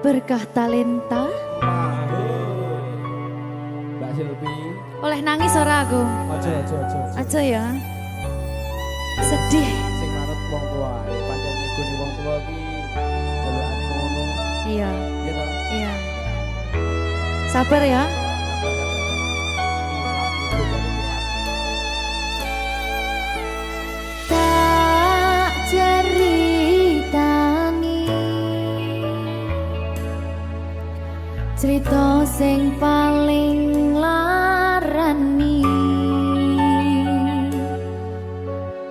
Berkah talenta. Mbak Silvi. Oleh nangis ora aku? Aja. Aja ya. Sedih. Sing manut wong tua, pancen ngikuni wong tua ki jelekane ngono. Iya. Iya toh? Iya. Sabar ya. Tak ceritani cerita sing paling larani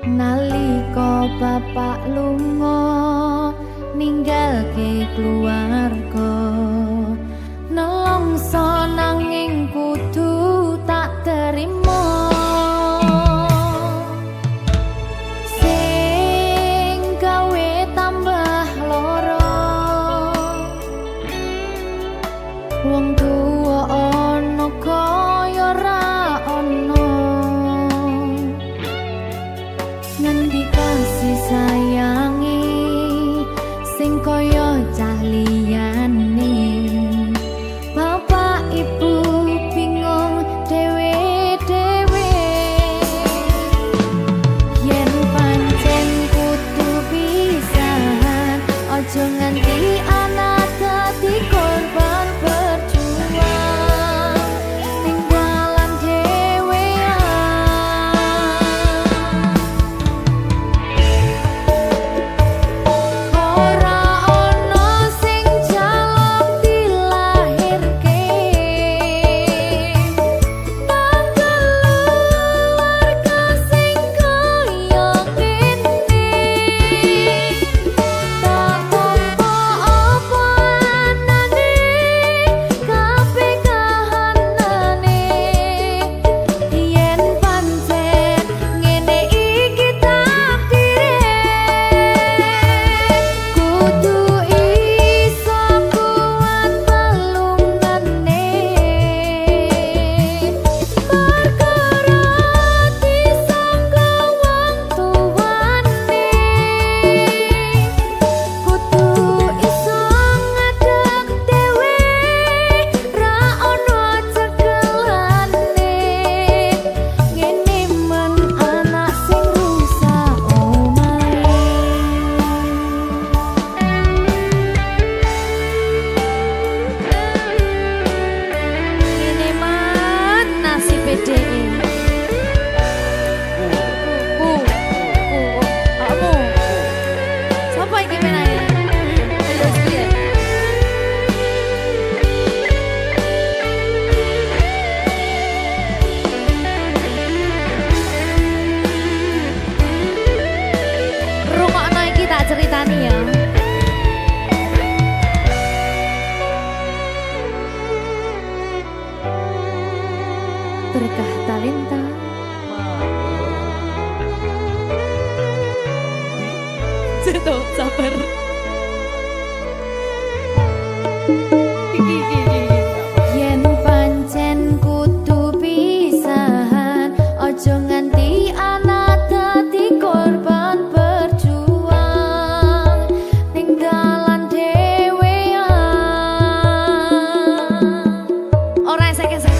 nalika bapak lunga ninggalke keluarga nelongso nanging kudu tak terima sing gawe tambah loro wong tuwa ana kaya ra ana ngendi kasih sayangi sing kaya cah liyane bapak ibu bingung dewe-dewe yen pancen kudu pisahan aja nganti anak dadi korban berjuang ning dalan dhewean ora ana sing jaluk dilahirke nang keluarga sing kaya kene tak tampa apa anane kabeh kahanane yen pancen ngene iki takdire kudu iso kuat pelungane perkara disangka wong tuwane kudu iso ngadeg dhewe ra ono cekelane ngene men anak sing rusak omahe ngene man nasib dhewe kamu sapa iki menane terus piye rungokno iki tak ceritani ya berkah talenta Ceto, sabar. Yen pancen kudu pisahan, ojo nganti anak dadi korban berjuang ning dalan dhewean. Ora esek-esek.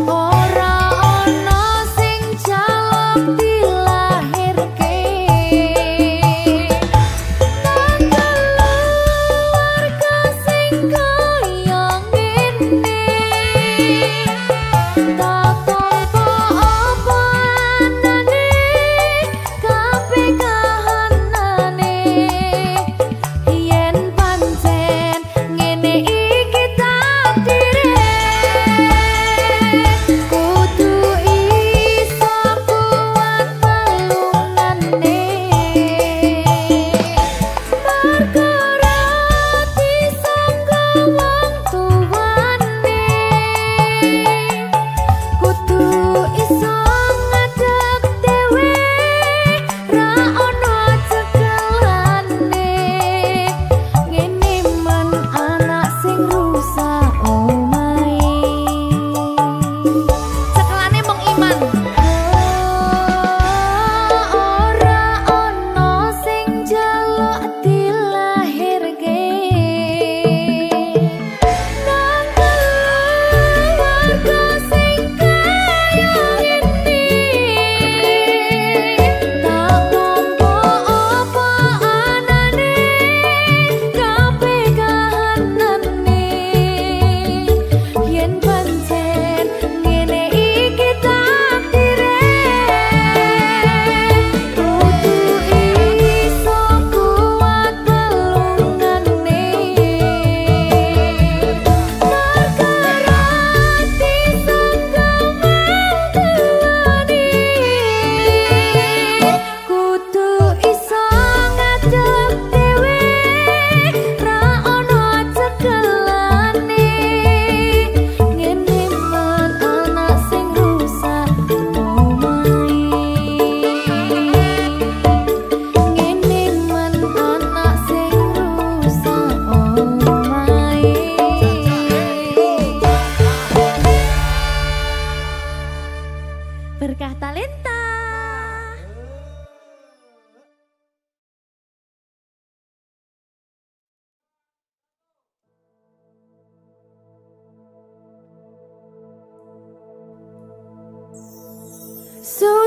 Ora ono sing jaluk dilahirke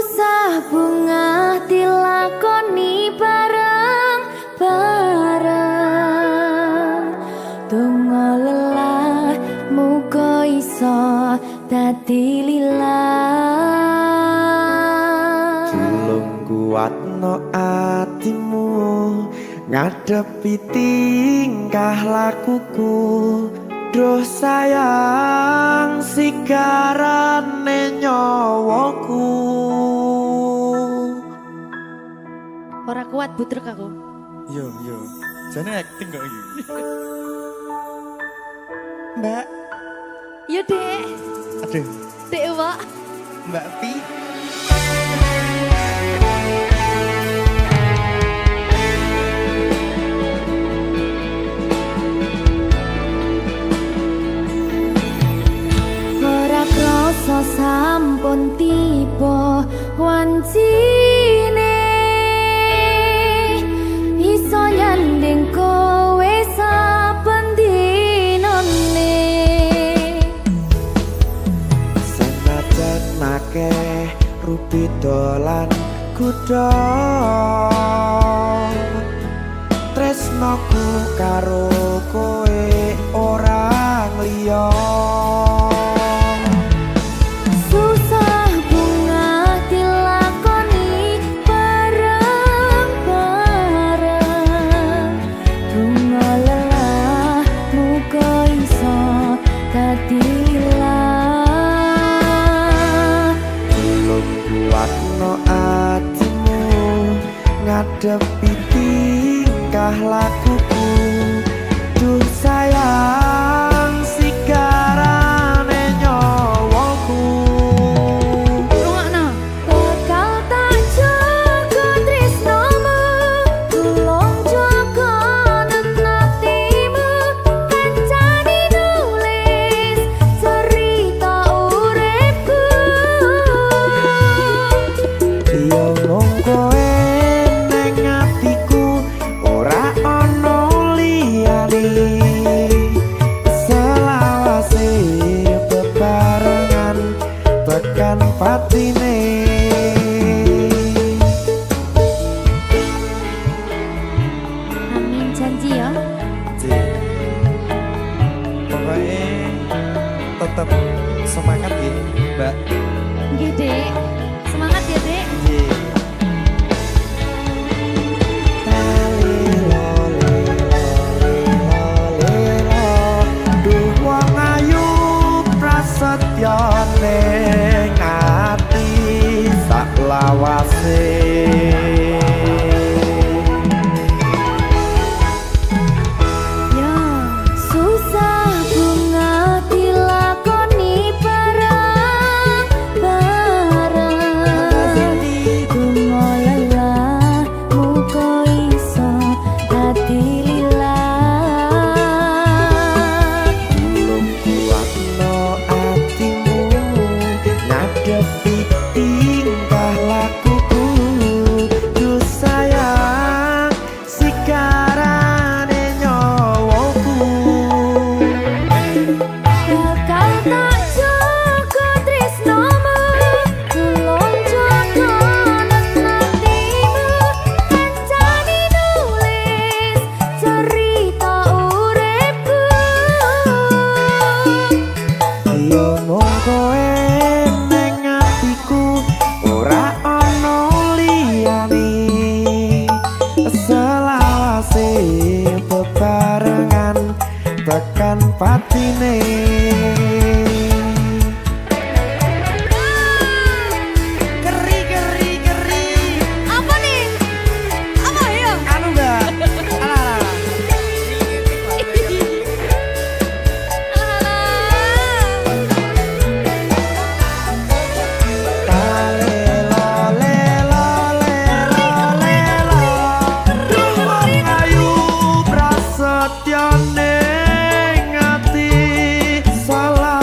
Susah bunga dilakoni bareng-bareng. Donga lelah muga iso dadi lillah. Tulung kuatno atimu ngadepi tingkah lakuku. Duh sayang sigarane nyawaku. Ora kuat butrek aku. Yo, jane acting kok iki. Mbak, Yo Dek. aduh, Dek Wak. Mbak Pi. Ora krasa sampun tiba wancine iso nyanding kowe saben dinane. Senajan akeh rupi dolan kuda, tresnoku karo kowe ora liya. Susah bunga dilakoni bareng-bareng. Bunga lelah muga iso dadi lillah. Tulung kuatno atimu ngadepi tingkah lakuku. Duh sayang sigarane nyawaku. Rungokno. Bakal tak jaga tresnomu, tulung jaga nenatimu. Kancane nulis cerita uripku. Yo mung kowe ning atiku, ora ana liyane. Selawase bebarengan tekan patine. Amin janji ya. Pokoknya tetap semangat ya, Mbak. Nggih, Dek. Semangat ya, Dek. Duh wong ayu prasetyo ning ati sak lawase. Ya, susah bunga dilakoni bareng-bareng. Bunga lelah muga iso dadi lillah. Tulung kuatno atimu ngadepi tingkah lakuku. Duh sayang sigarane nyawaku. Bakal tak jaga tresnomu, tulung jaga nenatimu. Kancane nulis cerita uripku. Yo mung kowe ning atiku, ora ana liyane. Selawase bebarengan tekan patine. Geri. Apa nih? Apa ya? Anu Mbak. Alah. Duh wong ayu prasetyo ning ati salah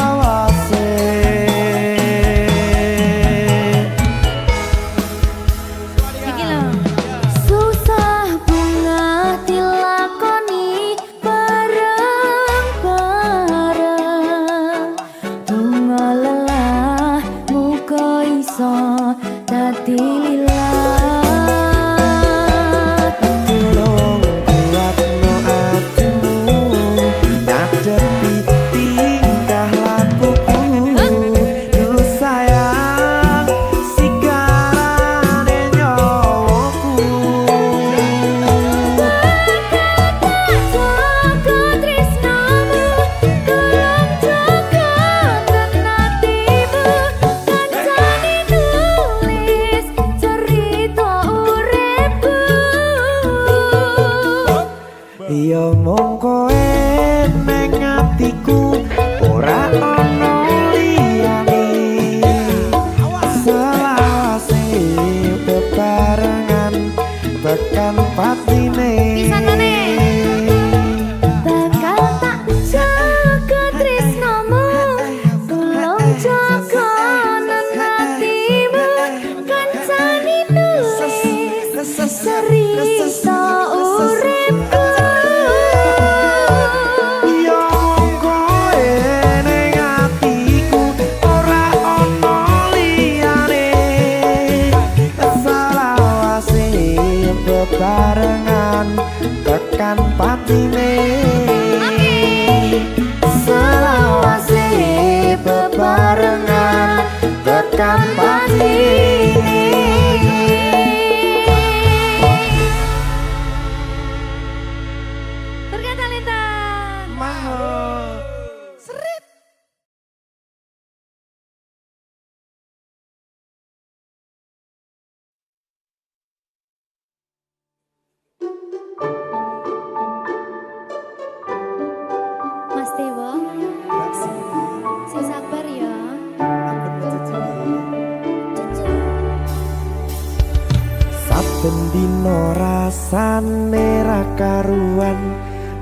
saben dina rasane ra karuan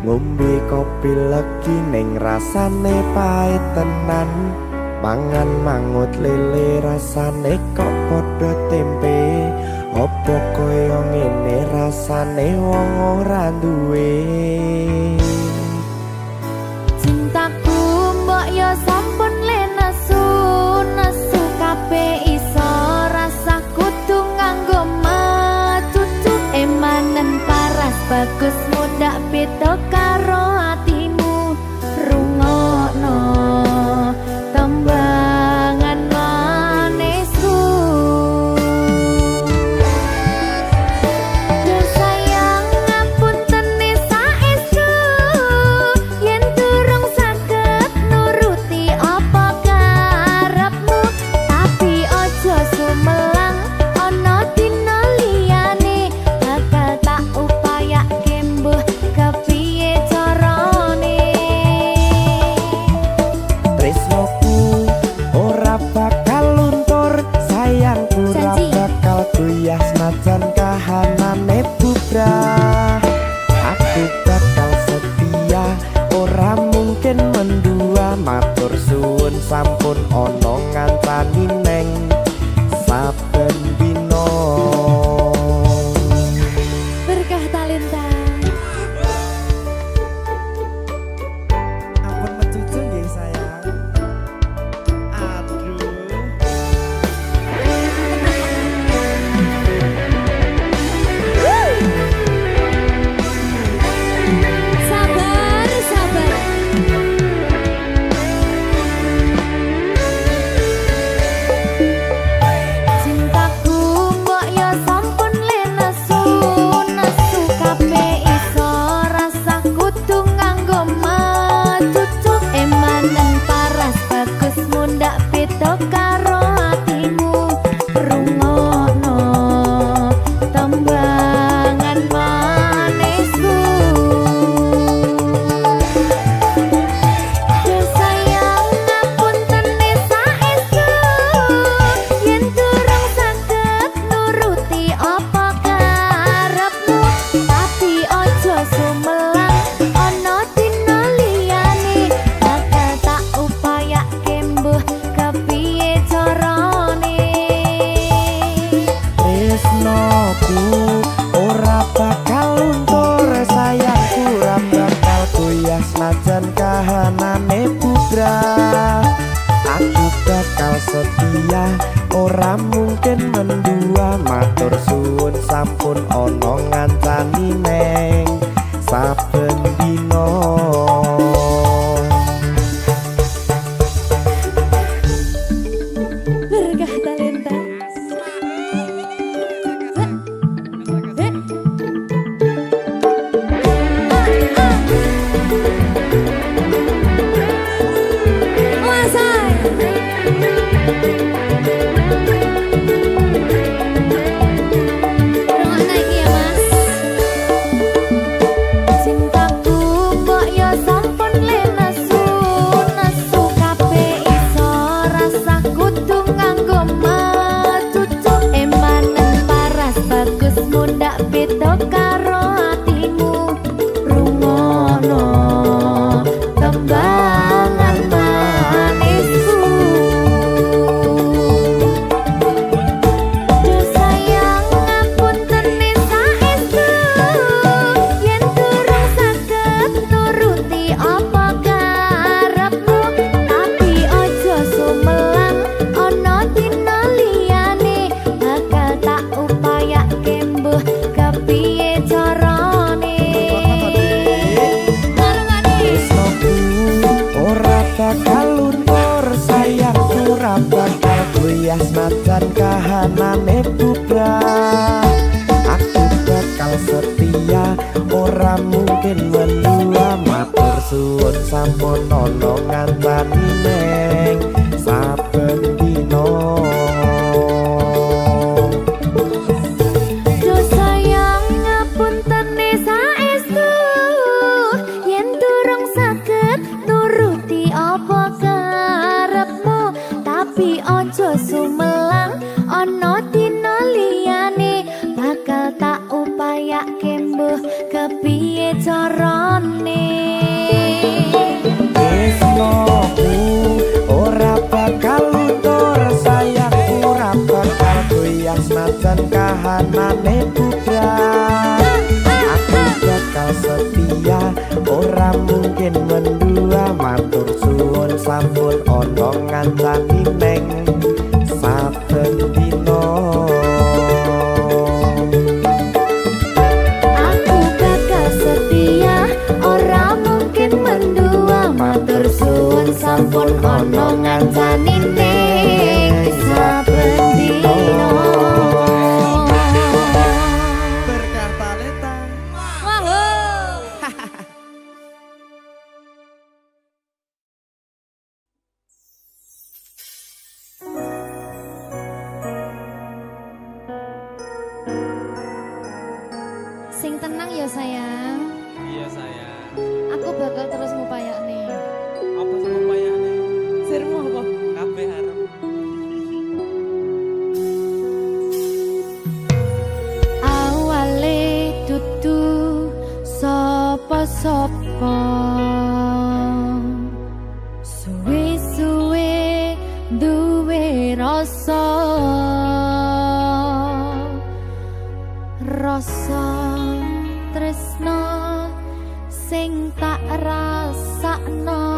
ngombe kopi legi ning rasane pahit tenan mangan mangut lele rasane kok padha tempe opo koyo ngene rasane wong ora duwe Cintaku mbok yo sampun le nesu nesu kabeh iso rasa kudu nganggo matutu emanen paras bagus muda beda karo atimu rungokno tembangan manisku Duh sayang ngapunten saestu yen durung saged nuruti apa karepmu tapi aja sumelang ana dina liyane bakal tak upayake mbuh kepiye carane tresnoku ora bakal luntur sayangku ora Janji. bakal goyah senajan kahanane bubrah aku bakal setia ora mungkin mendua matur suwun sampun ana ngancani neng saben dina berkah talenta ampun mencucu nggih sayang aduh sabar sabar cintaku mbok yo sampun le nesu nesu kabeh iso rasa kudu nganggo matutu emanen paras bagus mundak beda karo atimu rungokno tembangan manisku Duh sayang ngapunten saestu yen durung saged nuruti apa karepmu tapi aja sumelang ana dina liyane bakal tak upayake mbuh kepiye carane tresnoku ora bakal luntur sayangku ora bakal goyah senajan kahanane bubrah aku bakal setia ora mungkin mendua matur suwun sampun ana ngancani neng saben dina berkah talenta Cintaku mbok yo sampun le nesu nesu kabeh iso rasa kudu nganggo matutu emanen paras bagus mundak beda karo atimu rungokno tembangan manisku Duh sayang ngapunten saestu yen durung saged nuruti apa karepmu tapi aja sumelang ana dina liyane bakal tak upayake mbuh kepiye carane Marungane tresnoku ora bakal luntur sayangku ora bakal goyah senajan kahanane bubrah aku bakal setia ora mungkin mendua matur suwun sampun ana ngancani neng saben dina Duh sayang ngapunten saestu yen durung saged nuruti apa karepmu tapi aja sumelang ana dina liyane bakal mungkin mendua matur suwun sampun ana ngancani neng saben dina. Aku bakal setia, ora mungkin mendua. Matur suwun sampun ana ngancani ning saben dina. Berkah talenta. Sing tenang ya sayang. Iya sayang. Aku bakal terus ngupayakne. Apa sama payane? Sirmu apa? Kabeh arep. Awale dudu sapa-sapa, suwe-suwe duwe rasa tresno sing tak rasakno.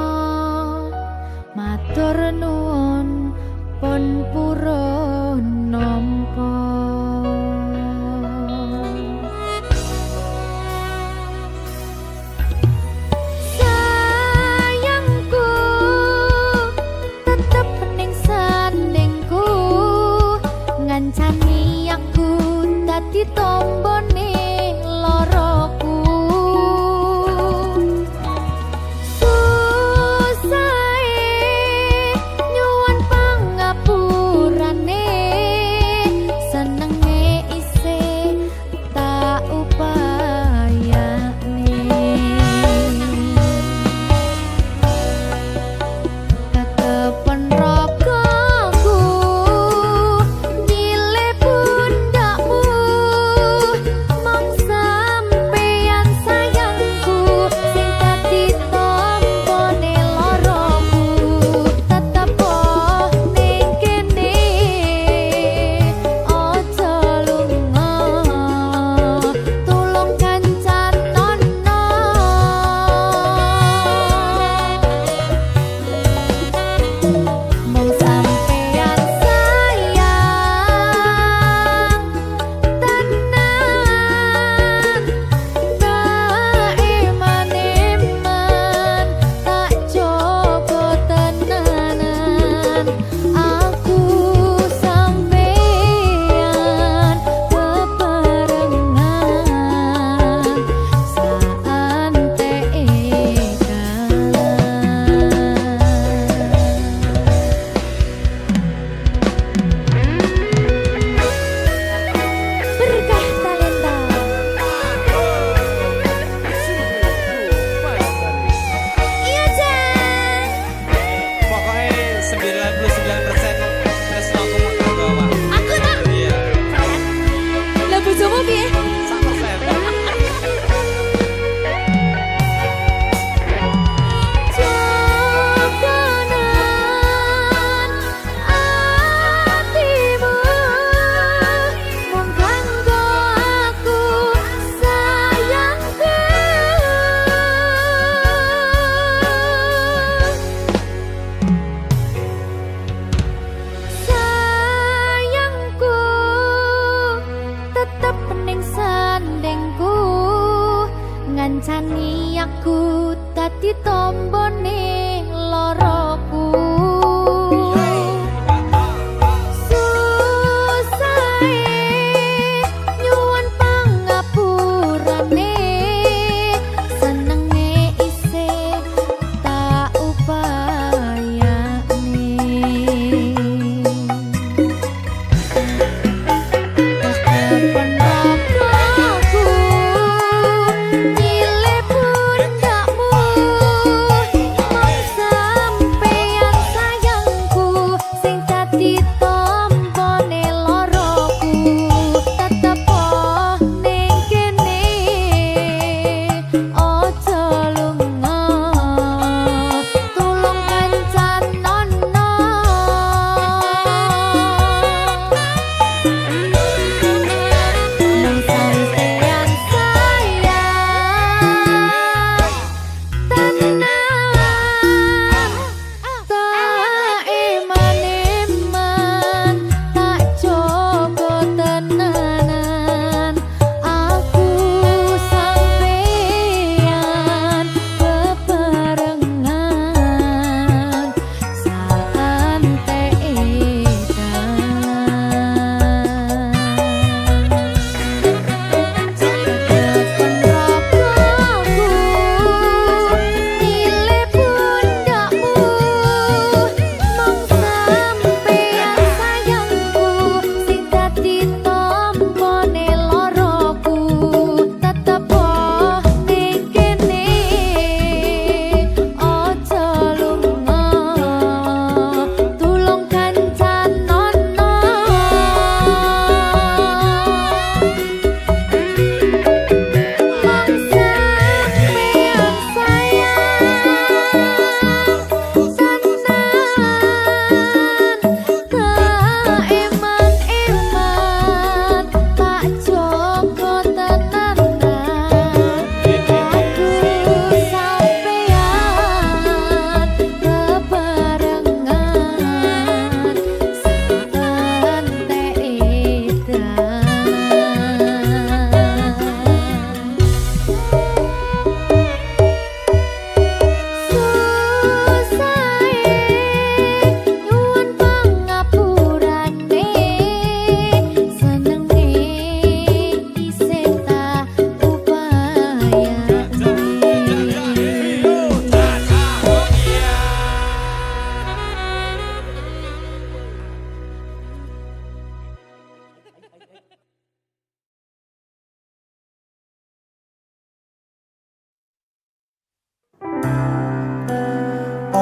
Matur nuwun pun purun nampa. Sayangku tetep ning sandingku, ngancani aku dadi tombone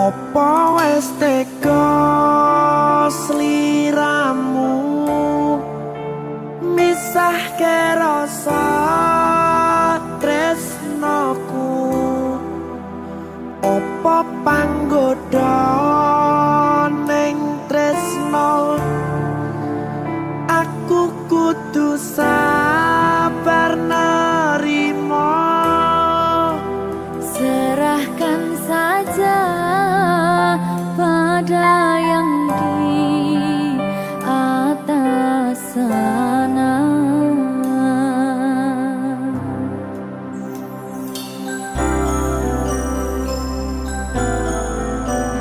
Opo wis tega sliramu misahke rasa tresnoku. Opo panggoda ning tresno aku kudu sabar nerima. Serahkan saja pada yang di atas sana.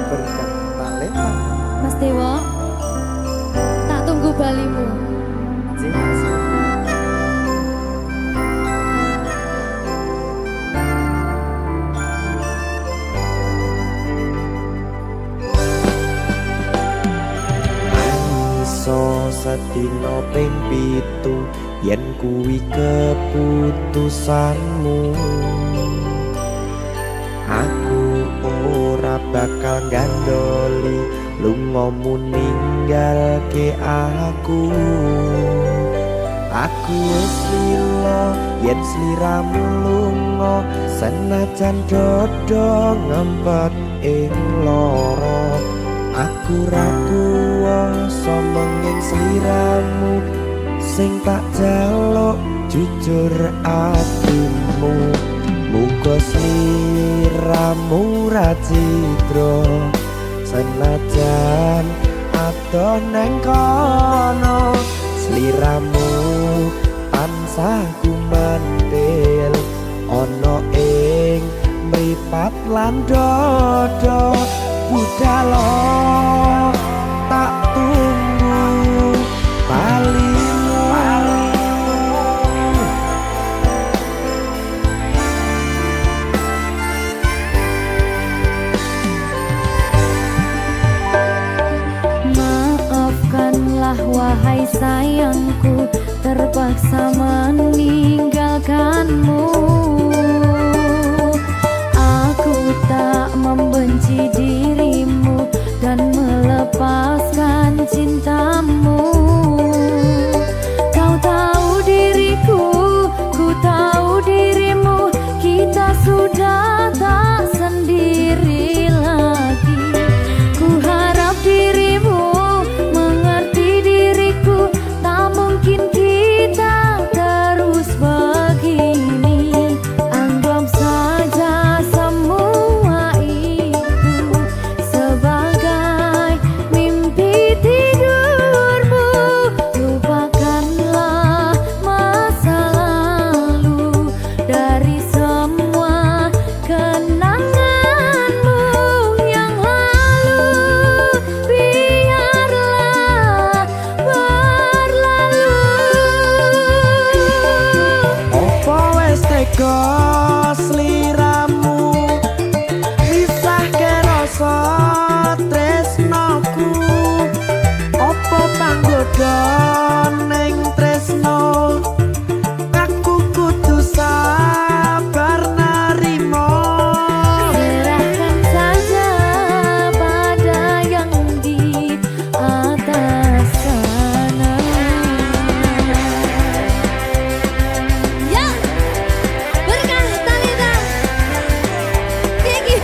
Berkat talenta Mas Dewo, tak tunggu balimu. Iso sedina ping 7 yen kuwi keputusanmu. Aku ora bakal gandoli lungamu ninggalke aku. Aku wis lila yen sliramu lunga senajan dodo ngempet ing lara. Aku ra kuwasa menging sliramu sing tak jaluk jujur atimu. Muga sliramu ra cidra senajan adoh nang kono. Sliramu tansah gumantil ana ing mripat lan dodo. Budalo tak tunggu balimu. Maafkanlah wahai sayangku, terpaksa meninggalkanmu. Aku tak membenci dirimu dan melepaskan cintamu. Kau tahu diriku, ku tahu dirimu, kita sudah tak sendiri lagi. Ku harap dirimu mengerti diriku, tak mungkin kita terus begini. Anggap saja semua itu sebagai mimpi tidurmu. Lupakanlah masa lalu dari semua kenanganmu yang lalu. Biarlah berlalu. Opo wis tega sliramu misahke rasa tresnoku. Opo panggoda ning tresno aku kudu sabar nerima. Serahkan saja pada yang di atas sana. Ya, berkah talenta. Tinggi.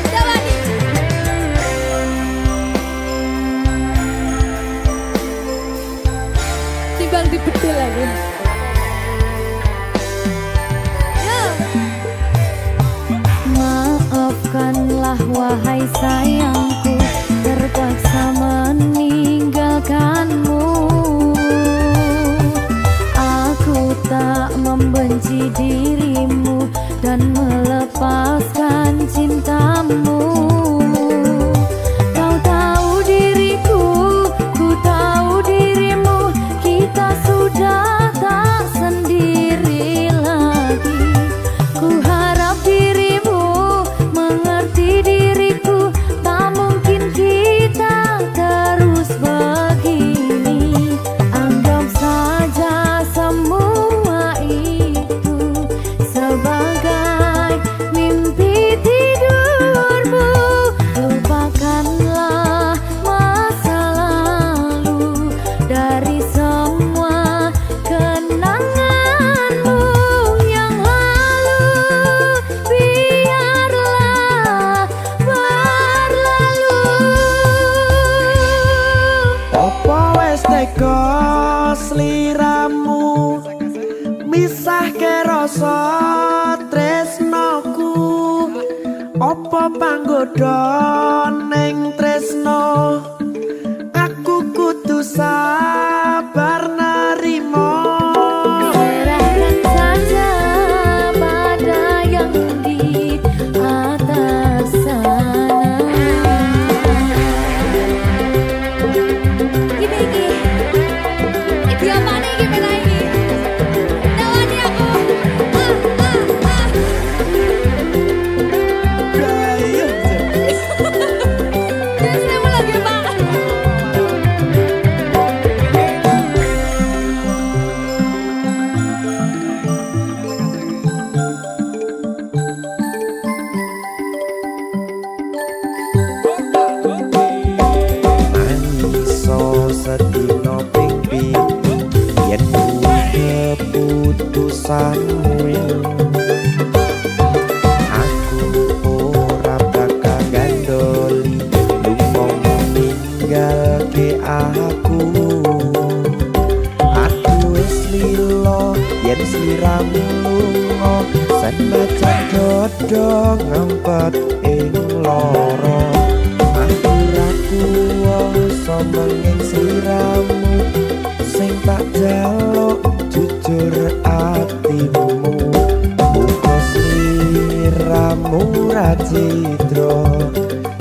Dawani. Timbang dibedil aku. Yo. Maafkanlah wahai sayangku, terpaksa meninggalkanmu. Aku tak membenci dirimu dan melepaskan cintamu. Kau tahu diriku, ku tahu dirimu, kita sudah tak sendiri lagi. Ku harap dirimu mengerti diriku, tak wis teko sliramu misahke rasa tresnoku apa panggoda ning tresno aku kudu sabar narimo. Serahkan saja pada yang di atas sana. Iki apa nih gimana ini? Tawani aku. Terus saya mau lagi Pak. Iso sedino ping pitu yen keputusanmu aku ora bakal gandoli lunga ninggalke aku wis lilo yen sliramu lunga senajan dodo ngempet ing loro aku ra kuwasa menging sliramu sing tak jaluk jujur atimu muga sliramu ra cidra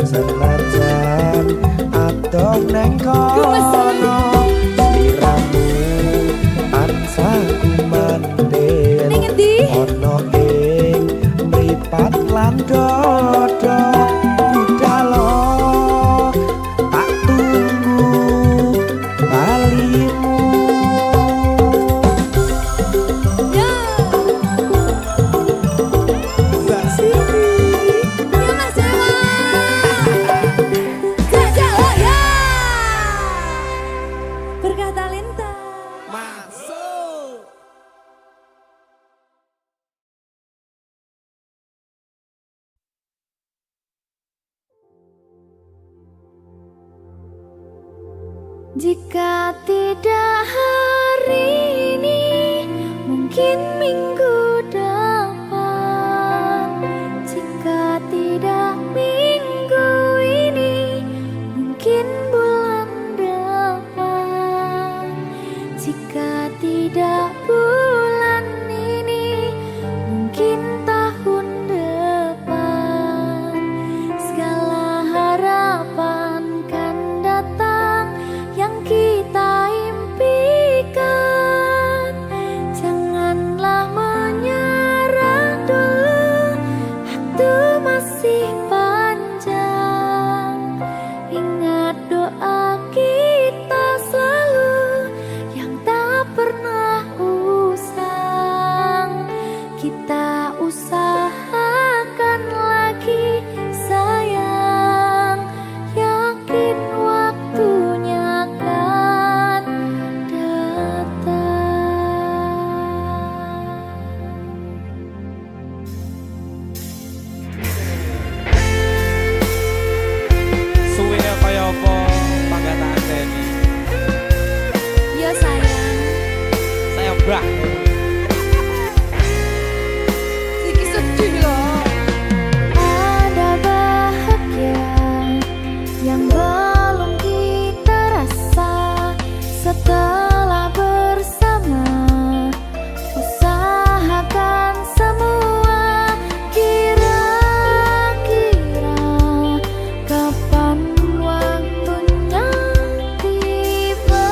senajan adoh neng kono sliramu tansah kumandhen Ning endi? ana ing mripat lan dodo budalo tak tunggu balimu. Ya. Mbak Siti Ya Mas Jawa. Jajak oh ya. Berkah talenta. masuk. Jika tidak hari ini, mungkin minggu depan. Jika tidak minggu ini, mungkin bulan depan. Jika tidak bulan ini, mungkin tahun depan. Segala harapan kan datang yang kita impikan. Janganlah menyerah dulu, waktu masih panjang. Ingat doa kita selalu yang tak pernah usang. Kita usahakan lagi sayang, yakin waktunya akan datang. Suwe kaya apa panggataan Deni? Ya sayang, Saya mbak. Siki sedih loh. Ada bahagia yang belum kita rasa setelah bersama. Usahakan semua, kira-kira kapan waktunya tiba.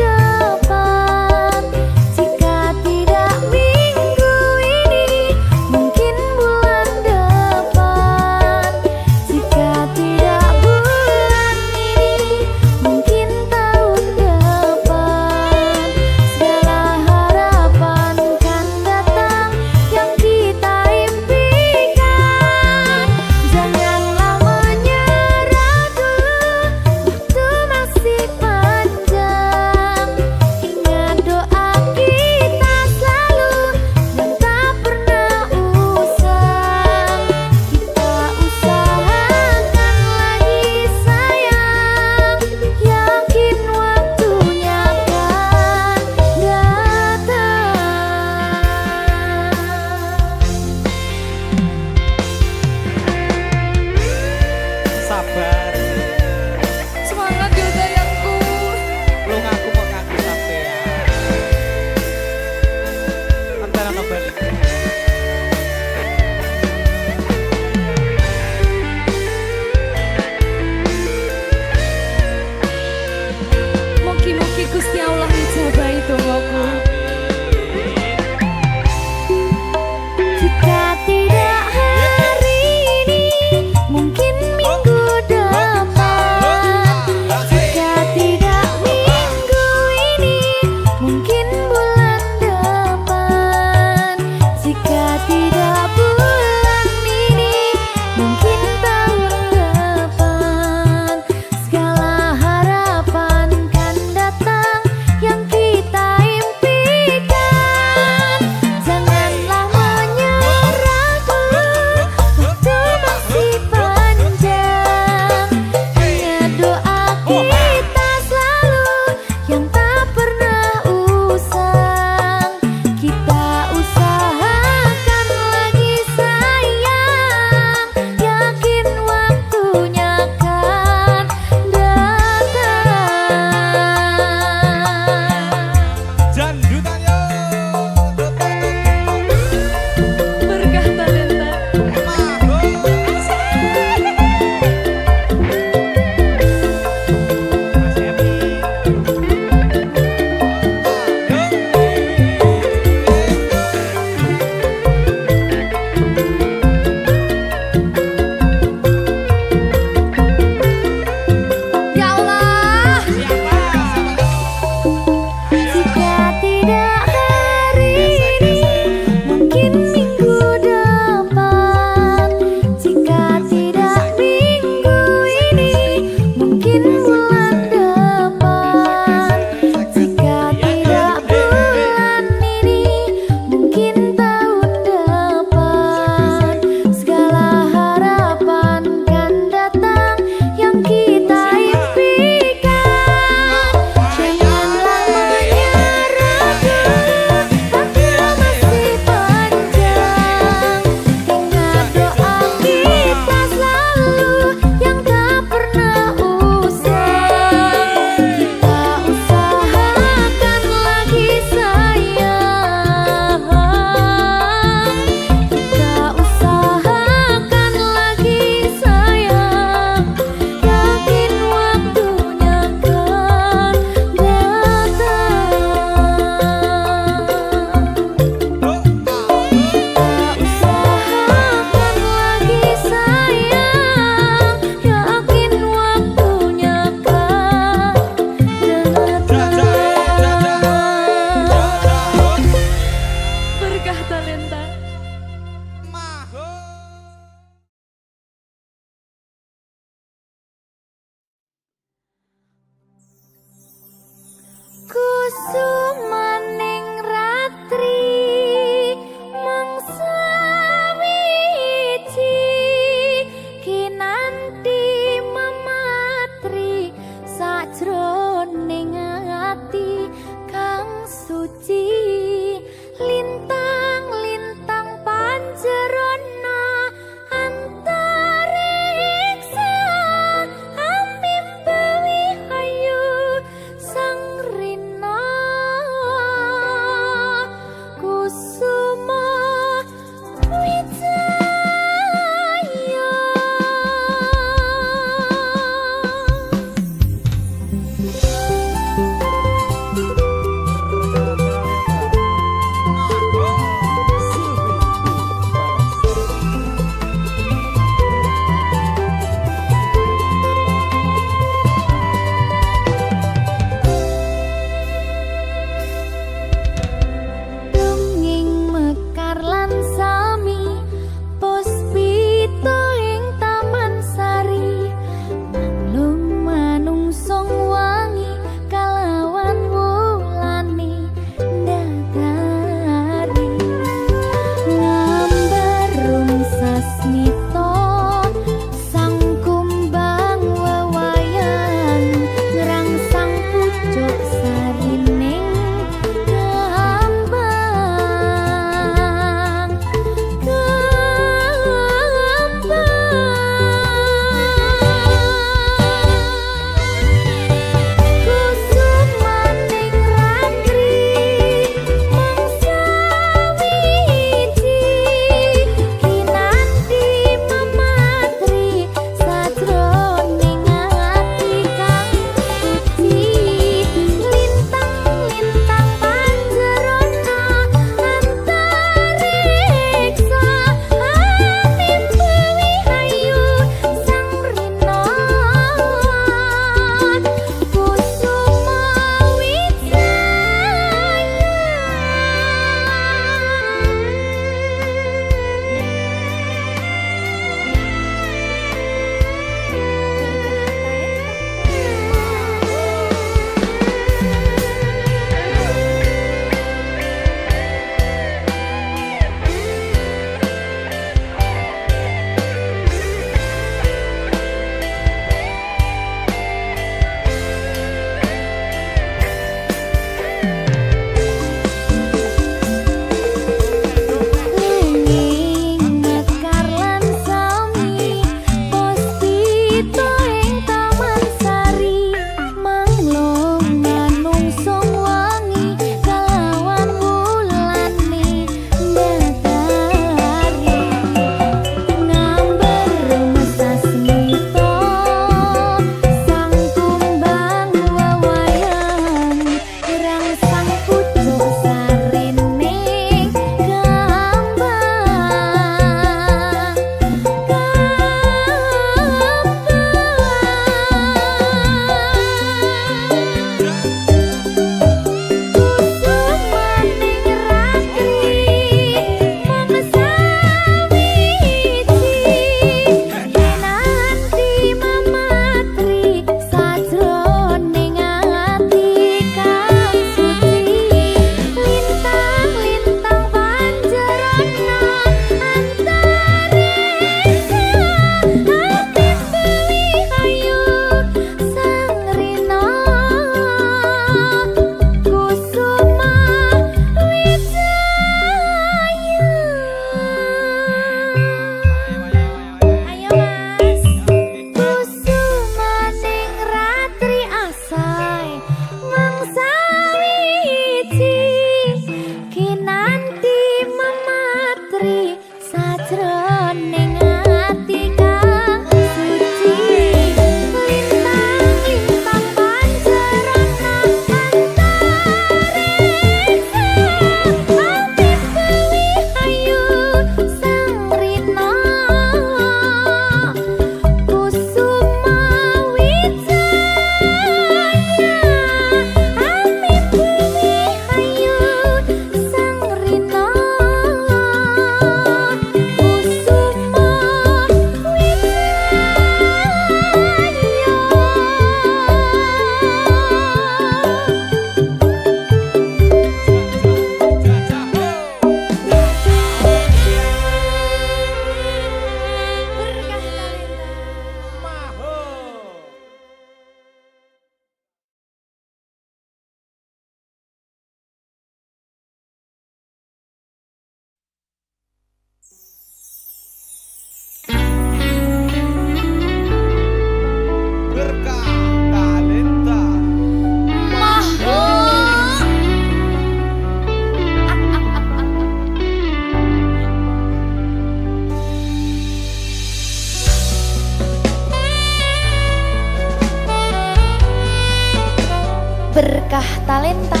berkah talenta.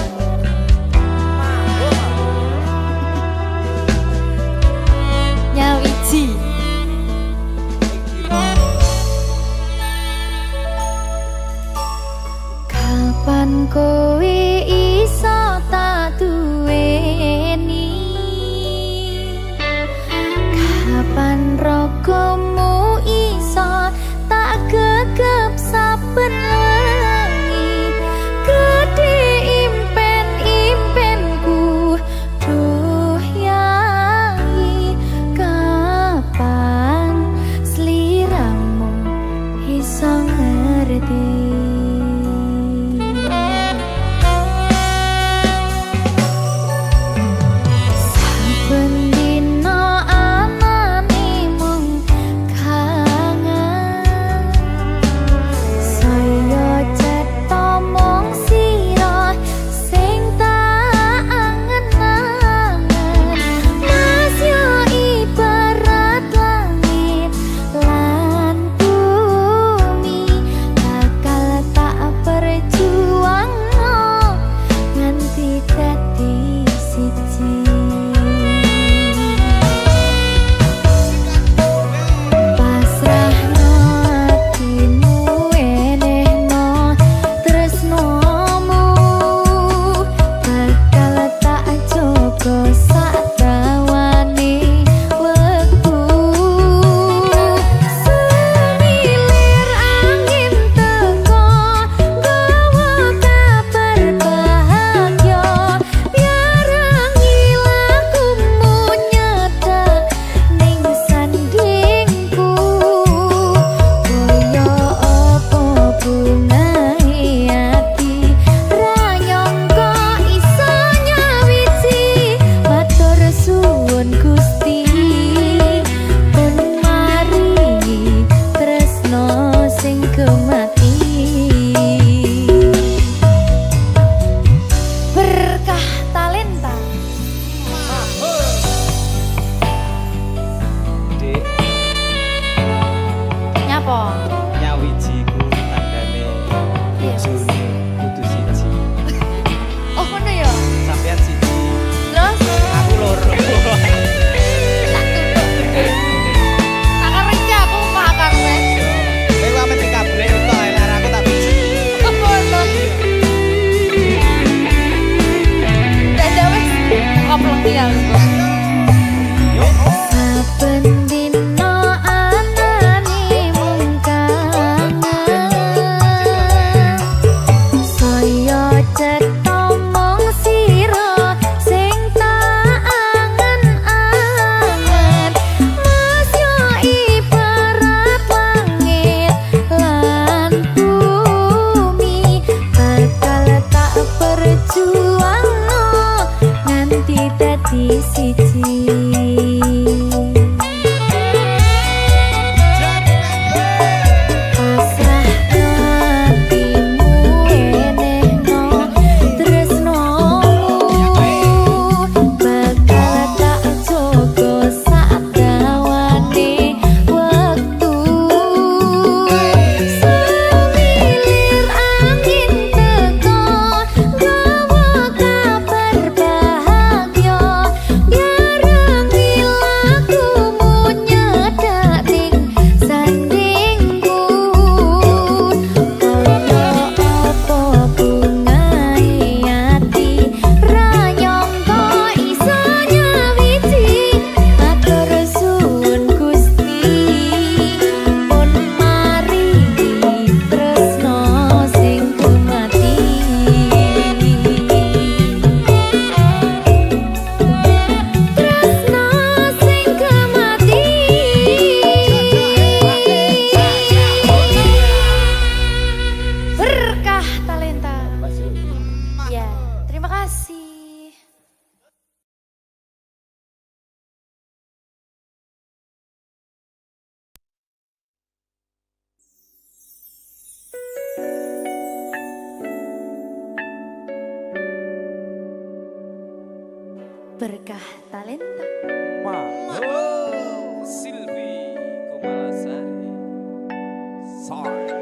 Nyawiji. Kapan kowe iso tak duweni? Kapan rogomu iso tak gegep saben wengi? Gede impen-impenku duh yai, kapan sliramu iso ngerti? Berkah talenta. Silvi Kumalasari. Sorry.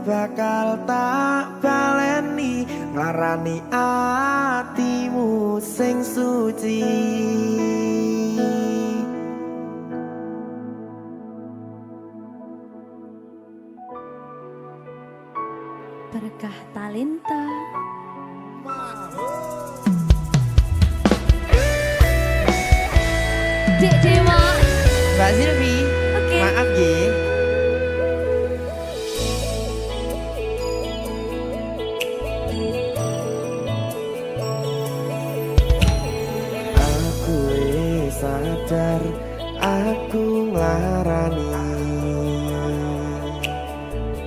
bakal tak baleni nglarani atimu sing suci. Berkah talenta. Dek Dewa. Mbak Silvi, Oke. maaf ye. Aku sadar aku nglarani.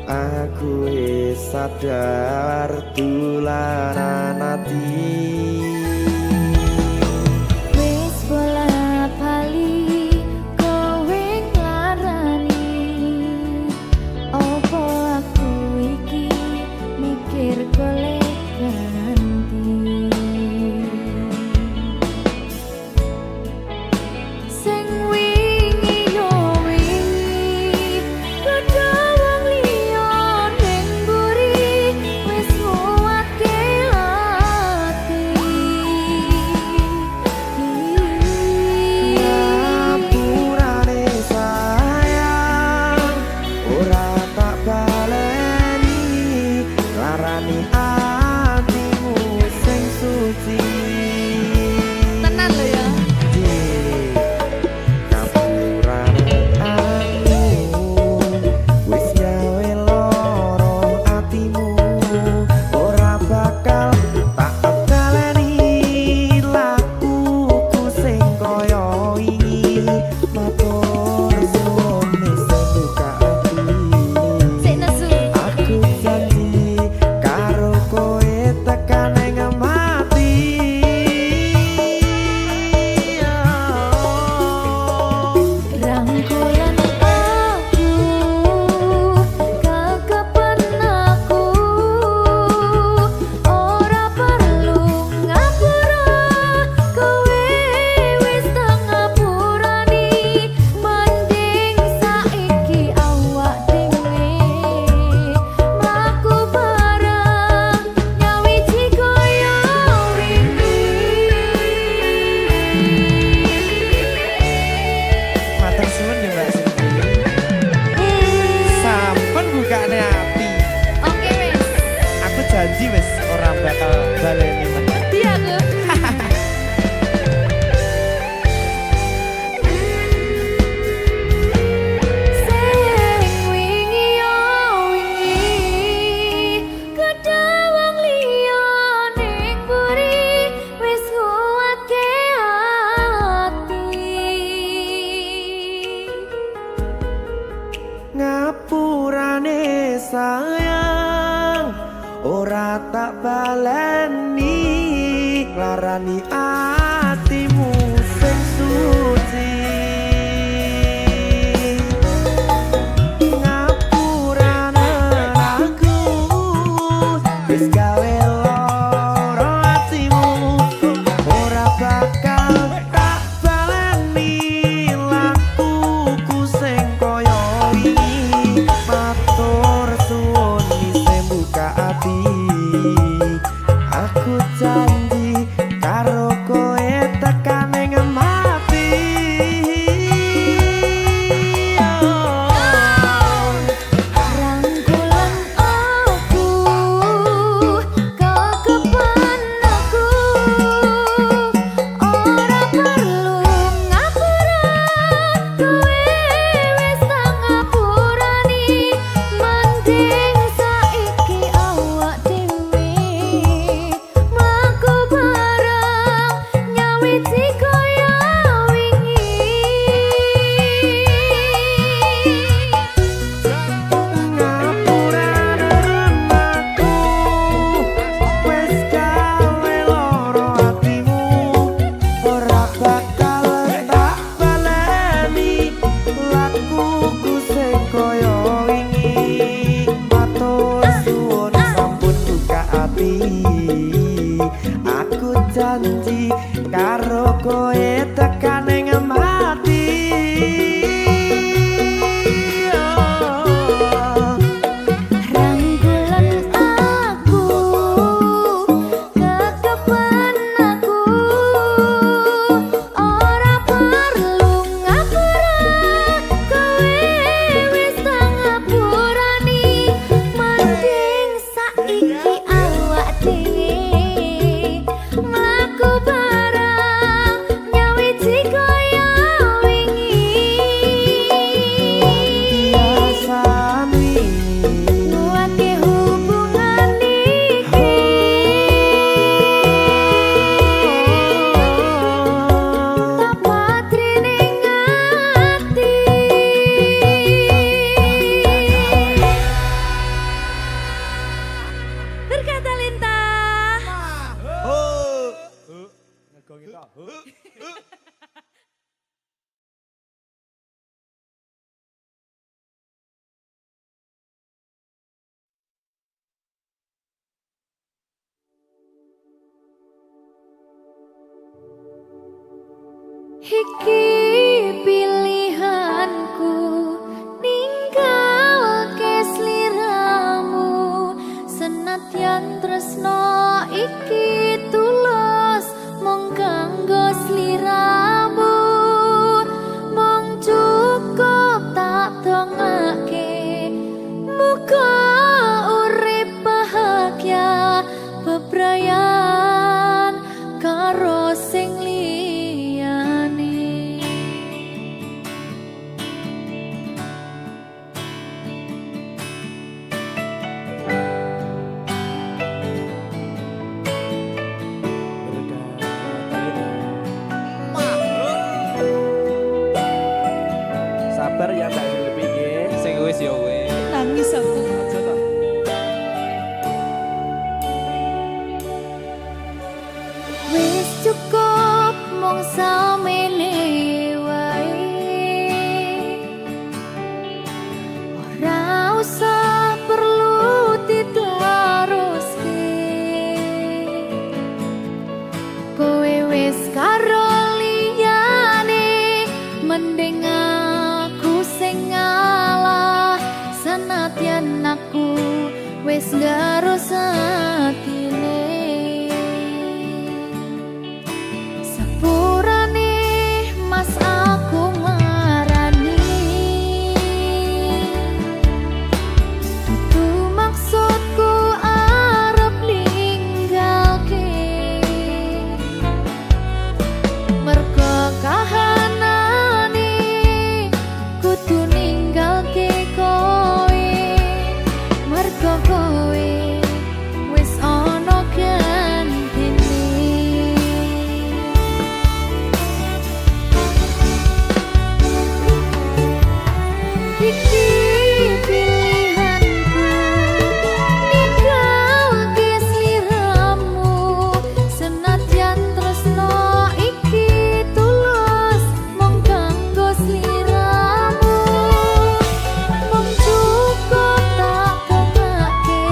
Aku sadar tulanan ati. Wis bola bali kowe nglarani. Opo aku iki mikir golek ganti. Sing wingi yo wingi padha wong liya ning mburi wis nguwatke ati. Ngapurane sayang ora tak baleni larani atimu sing suci. Tenan lho ya. Ngapurane aku wis gawe loro atimu ora bakal tak baleni lakuku sing kaya wingi matur suwun sing buka ati. Sik nesu. Aku janji karo kowe tekan ing mati. Rangkulan aku, kekepen aku, ora perlu ngapura, kowe wis tak ngapurani, mending saiki awak dhewe mlaku bareng nyawiji kaya wingi. Matur suwun ya Mbak Silvi. Sampun bukane ati. Oke wis. Aku janji wis ora bakal baleni meneh. Iya aku. Sing wingi yo wingi kedawang liya ning mburi wis nguwatke ati. Ngapurane sayang ora tak baleni larani atimu sing suci. Ngapurane aku wis gawe loro atimu ora bakal tak baleni lakuku sing kaya wingi matur suwun sing buka ati. Aku janji karo kowe tekan ing mati. Rangkulan aku, kekepan aku, ora perlu ngapura, kowe wis tak ngapurani, mending saiki awak dhewe mlaku bareng nyawiji kaya wingi. Ngapurane aku wis gawe loro atimu ora bakal tak baleni lakuku sing kaya wingi matur suwun sampun buka ati. Aku janji karo kowe tekan ing mati. Rangkulan Iki pilihanku ninggal kesliramu senadyan tresno iki tulus mung kanggo sliramu mung cukup tak dongake muga urip bahagia bebrayan karo sing liyane. Sabar ya Mbak Zulfi nggih. Sing wis ya wis. Nangis aku. Aja to. Wis cukup mung samene wae ora usah perlu diteruske kowe wis karo liyane mending aku sing ngalah senadyan aku wis ngarus atine. Sepurane mas aku marani dudu maksudku arep ninggalke mergo kahanane kudu ninggalke kowe mergo kowe wis ana gantine. Iki pilihanku ninggalke sliramu senadyan tresno iki tulus mung kanggo sliramu mung cukup tak dongake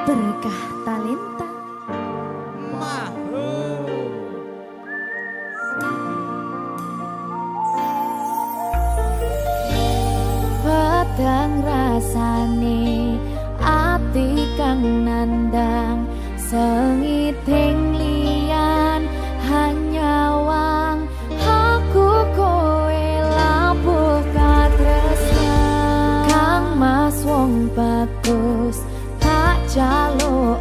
berkah talenta. Pedang rasane ati kang nandang sengiting liyan hanya wang aku kowe labuh katresnan kang mas wong bagus tak jalo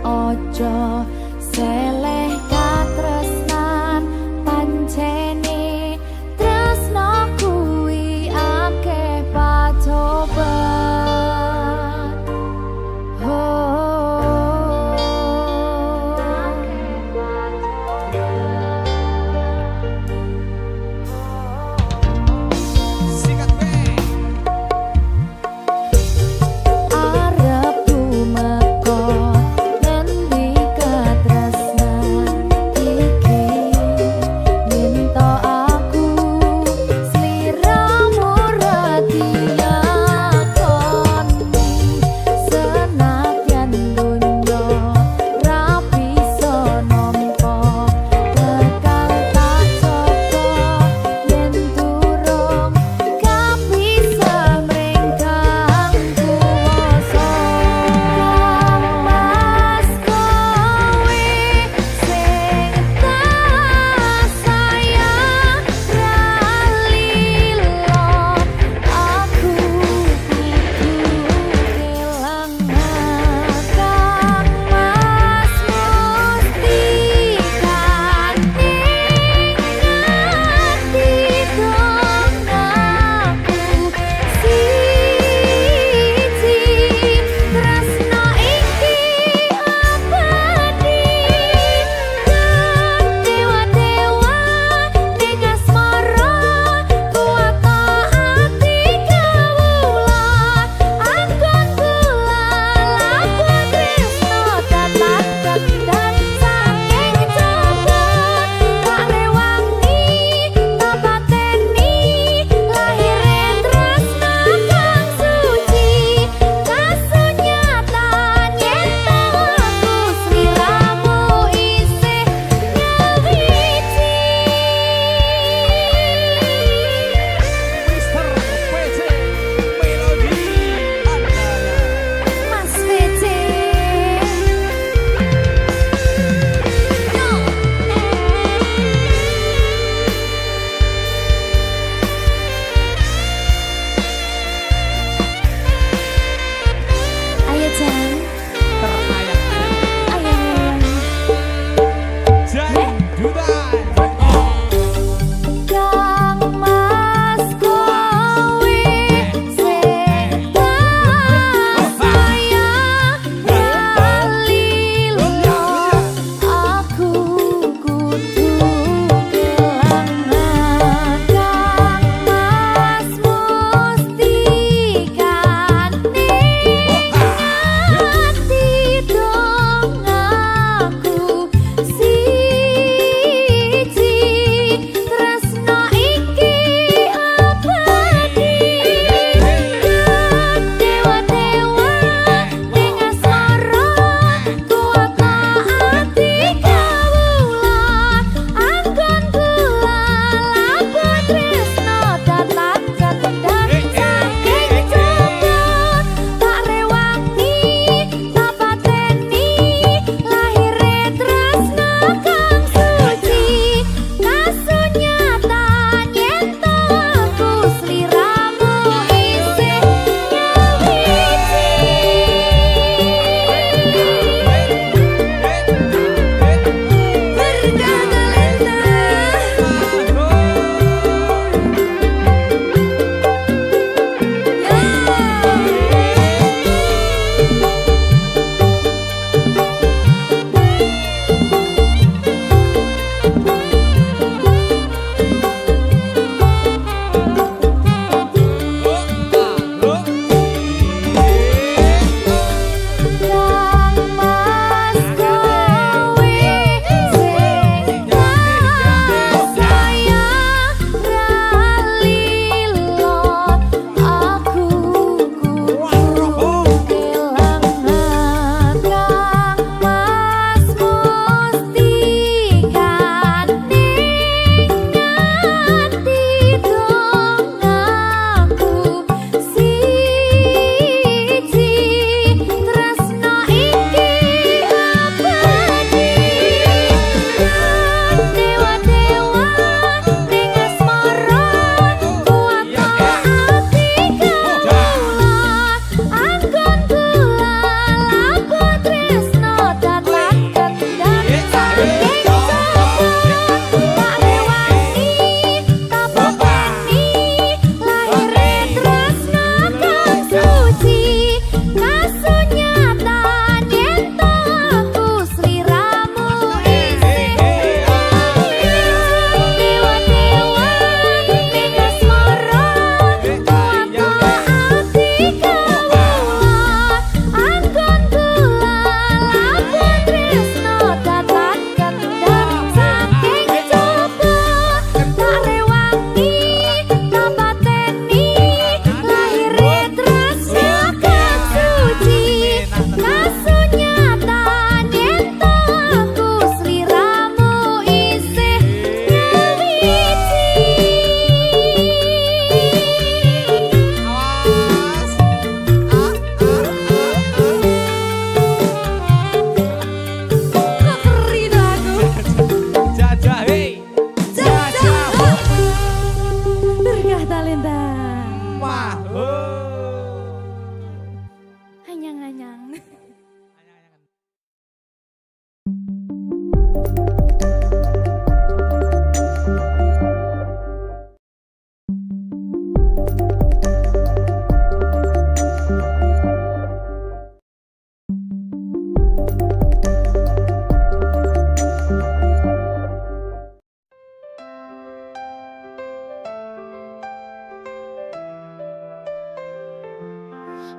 Anyang-anyang.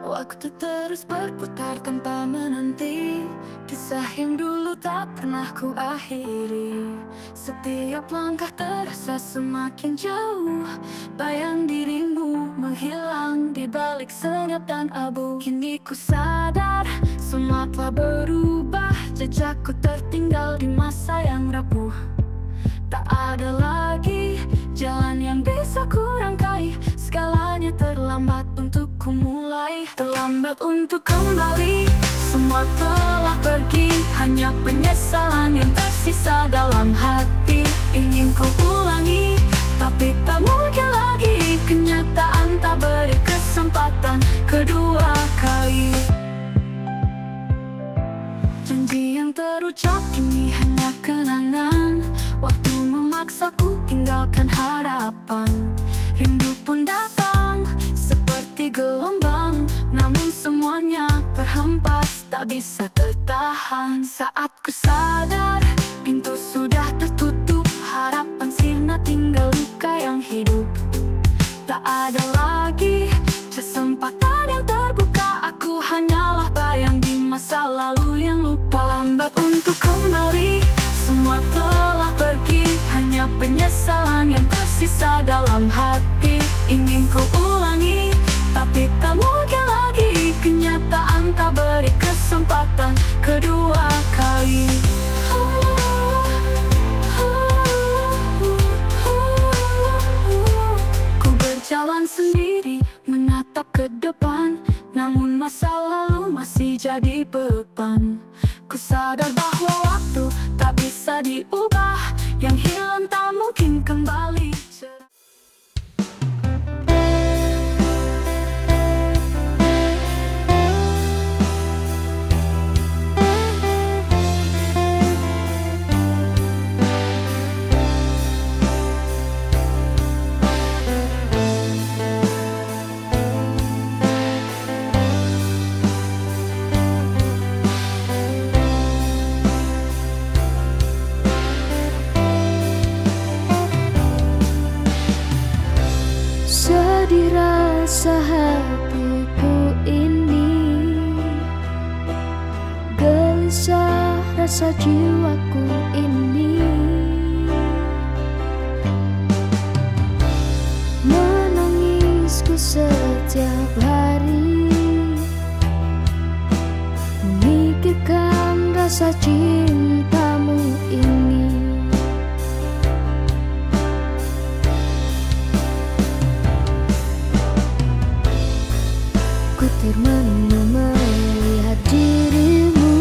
Waktu terus berputar tanpa menanti, kisah yang dulu tak pernah ku akhiri. Setiap langkah terasa semakin jauh, bayang dirimu menghilang di balik senyap dan abu. Kini ku sadar, semua telah berubah, jejakku tertinggal di masa yang rapuh. Tak ada lagi jalan yang bisa ku rangkai, segalanya terlambat untuk ku mulai. Terlambat untuk kembali, semua telah pergi, hanya penyesalan yang tersisa dalam hati. Ingin ku ulangi, tapi tak mungkin lagi, kenyataan tak beri kesempatan kedua kali. Janji yang terucap kini hanya kenangan, waktu memaksaku tinggalkan harapan. Rindu pun datang seperti gelombang, namun semuanya terhempas, tak bisa tertahan. Saat ku sadar, pintu sudah tertutup, harapan sirna tinggal luka yang hidup. Tak ada lagi kesempatan yang terbuka, aku hanyalah bayang di masa lalu yang lupa. Lambat untuk kembali, semua telah pergi, hanya penyesalan yang tersisa dalam hati. Ingin ku ulangi, tapi tak mungkin lagi, kenyataan tak beri kesempatan kedua kali. Ku berjalan sendiri, menatap ke depan, namun masa lalu masih jadi beban. Ku sadar bahwa waktu tak bisa diubah, yang hilang tak mungkin kembali. Sedih rasa hatiku ini, gelisah rasa jiwaku ini, menangisku setiap hari, memikirkan rasa cintamu ini. Ku termenung melihat dirimu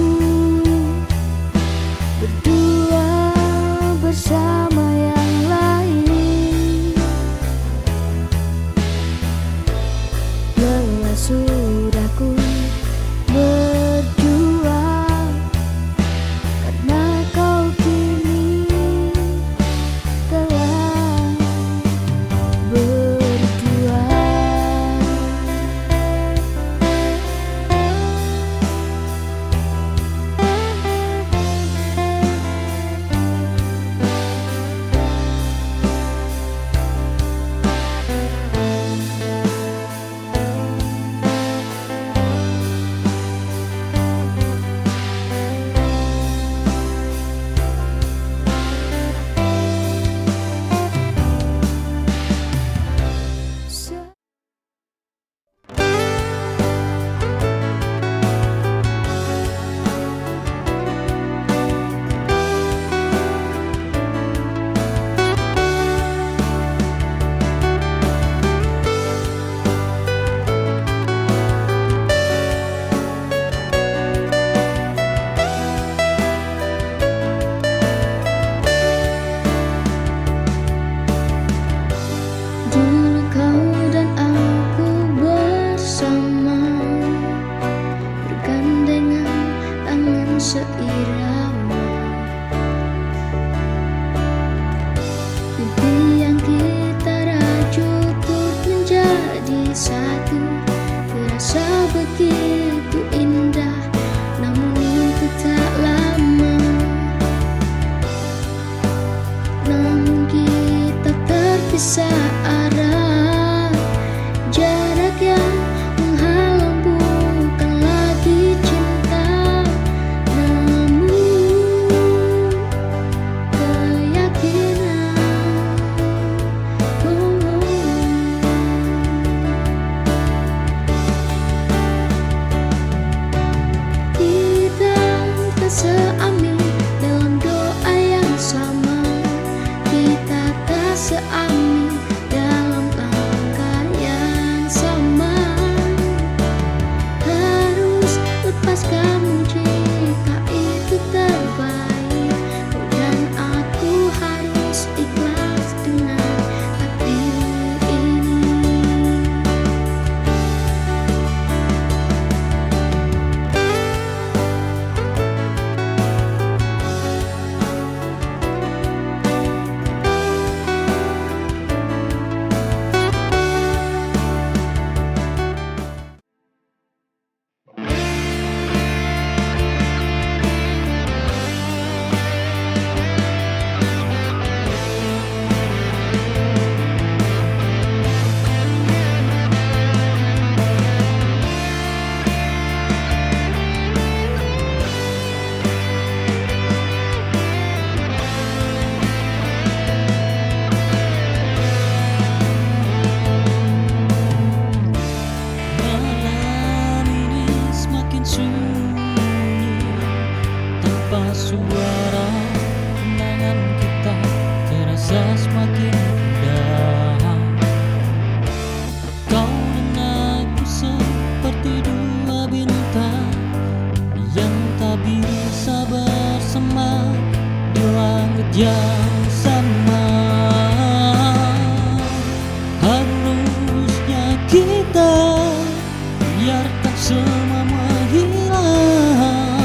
berdua bersama yang lain. Lelah sudah ku berjuang, karena kau kini seirama. Mimpi yang kita rajut untuk menjadi satu terasa begitu indah, namun itu tak lama. Namun kita terpisah arah, jarak yang menghalang bukan lagi cinta, namun keyakinan. Kita tak seamin dalam doa yang sama, kita tak seamin dalam langkah yang sama. Harus lepas kamu jika itu terbaik, kau dan aku harus ikhlas dengan takdir ini. Malam ini semakin sunyi tanpa suara, kenangan kita terasa semakin indah. Kau dan aku seperti dua bintang yang tak bisa bersama di langit yang sama. Harusnya kita biarkan semua menghilang.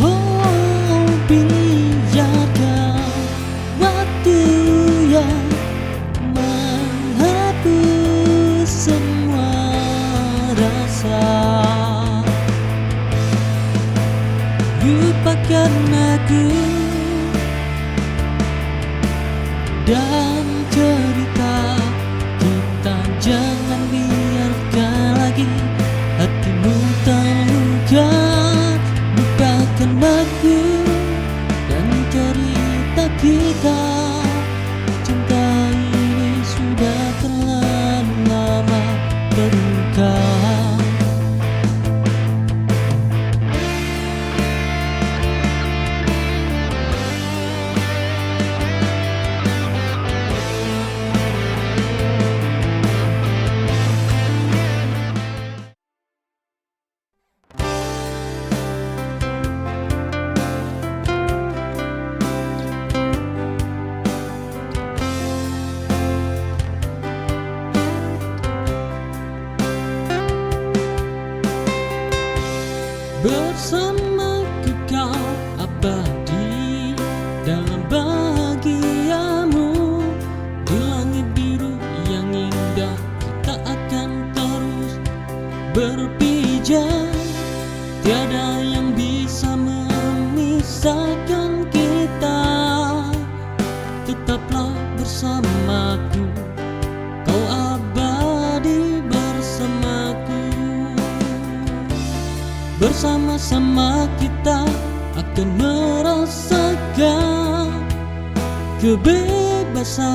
Oh, biarkan waktu yang menghapus semua rasa. Lupakan aku dan cerita kita, jangan biarkan lagi hatimu terluka. Lupakan aku dan cerita kita, cinta ini sudah terlalu lama terluka. Bersama kau abadi dalam bahagiamu, di langit biru yang indah kita akan terus berpijak. Tiada yang bisa memisahkan kita. Tetaplah bersamaku, kau abadi bersamaku. Bersama-sama kita akan merasakan kebebasan,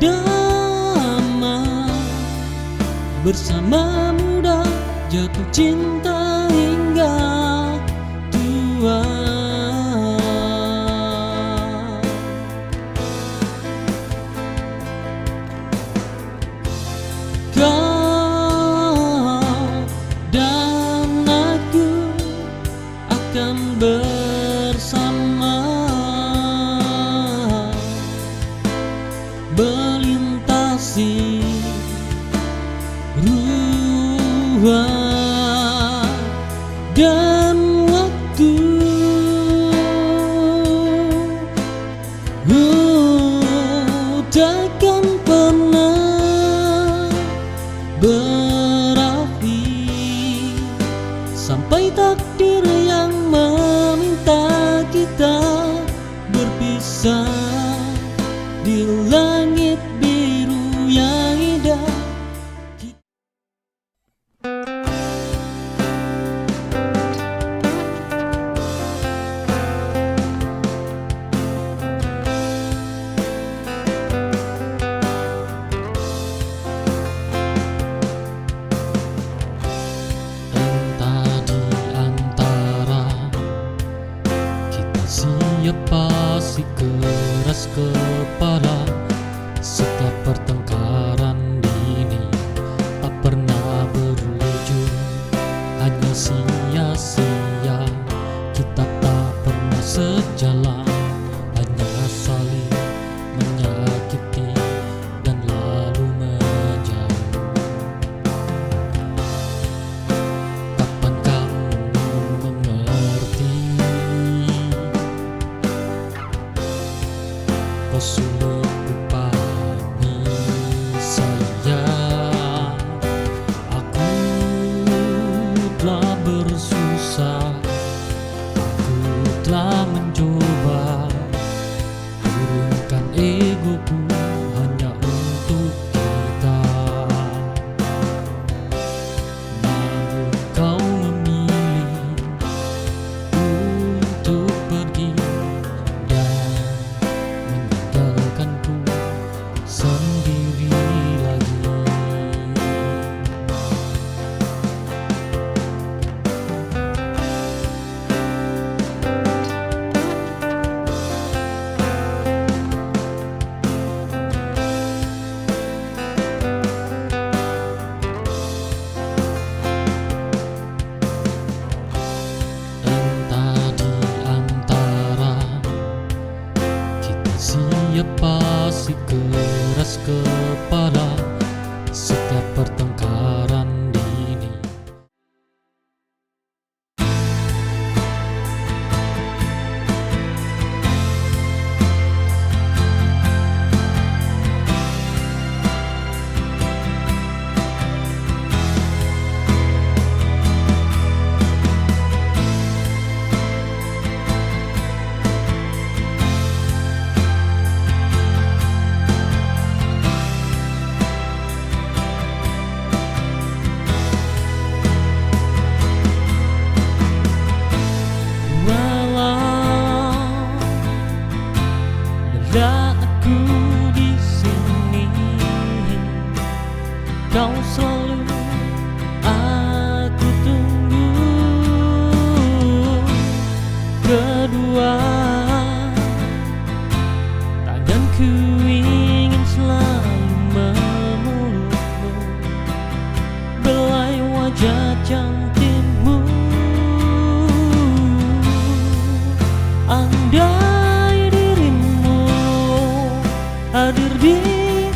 damai bersama muda, jatuh cinta hingga tua. Bersama melintasi berdua dan waktu takkan pernah berakhir sampai takdir yang meminta kita berpisah di langit biru yang indah. Entah di antara kita siapa si keras kepala. Setiap pertengkaran ini tak pernah berujung, hanya sia-sia. Kita tak pernah sejalan, hanya saling menyakiti dan lalu menjauh. Kapan kamu mengerti? Kau sulit kupahami sayang. Aku telah bersusah, aku telah mencoba turunkan egoku hanya untuk kita. Namun kau memilih untuk pergi dan meninggalkanku sendiri lagi. Entah di antara kita siapa si keras kepala. Setiap pertengkaran ini walau lelah aku di sini, kau selalu aku tunggu. Kedua tanganku ingin selalu memelukmu, belai wajah cantikmu. Andai dirimu hadir di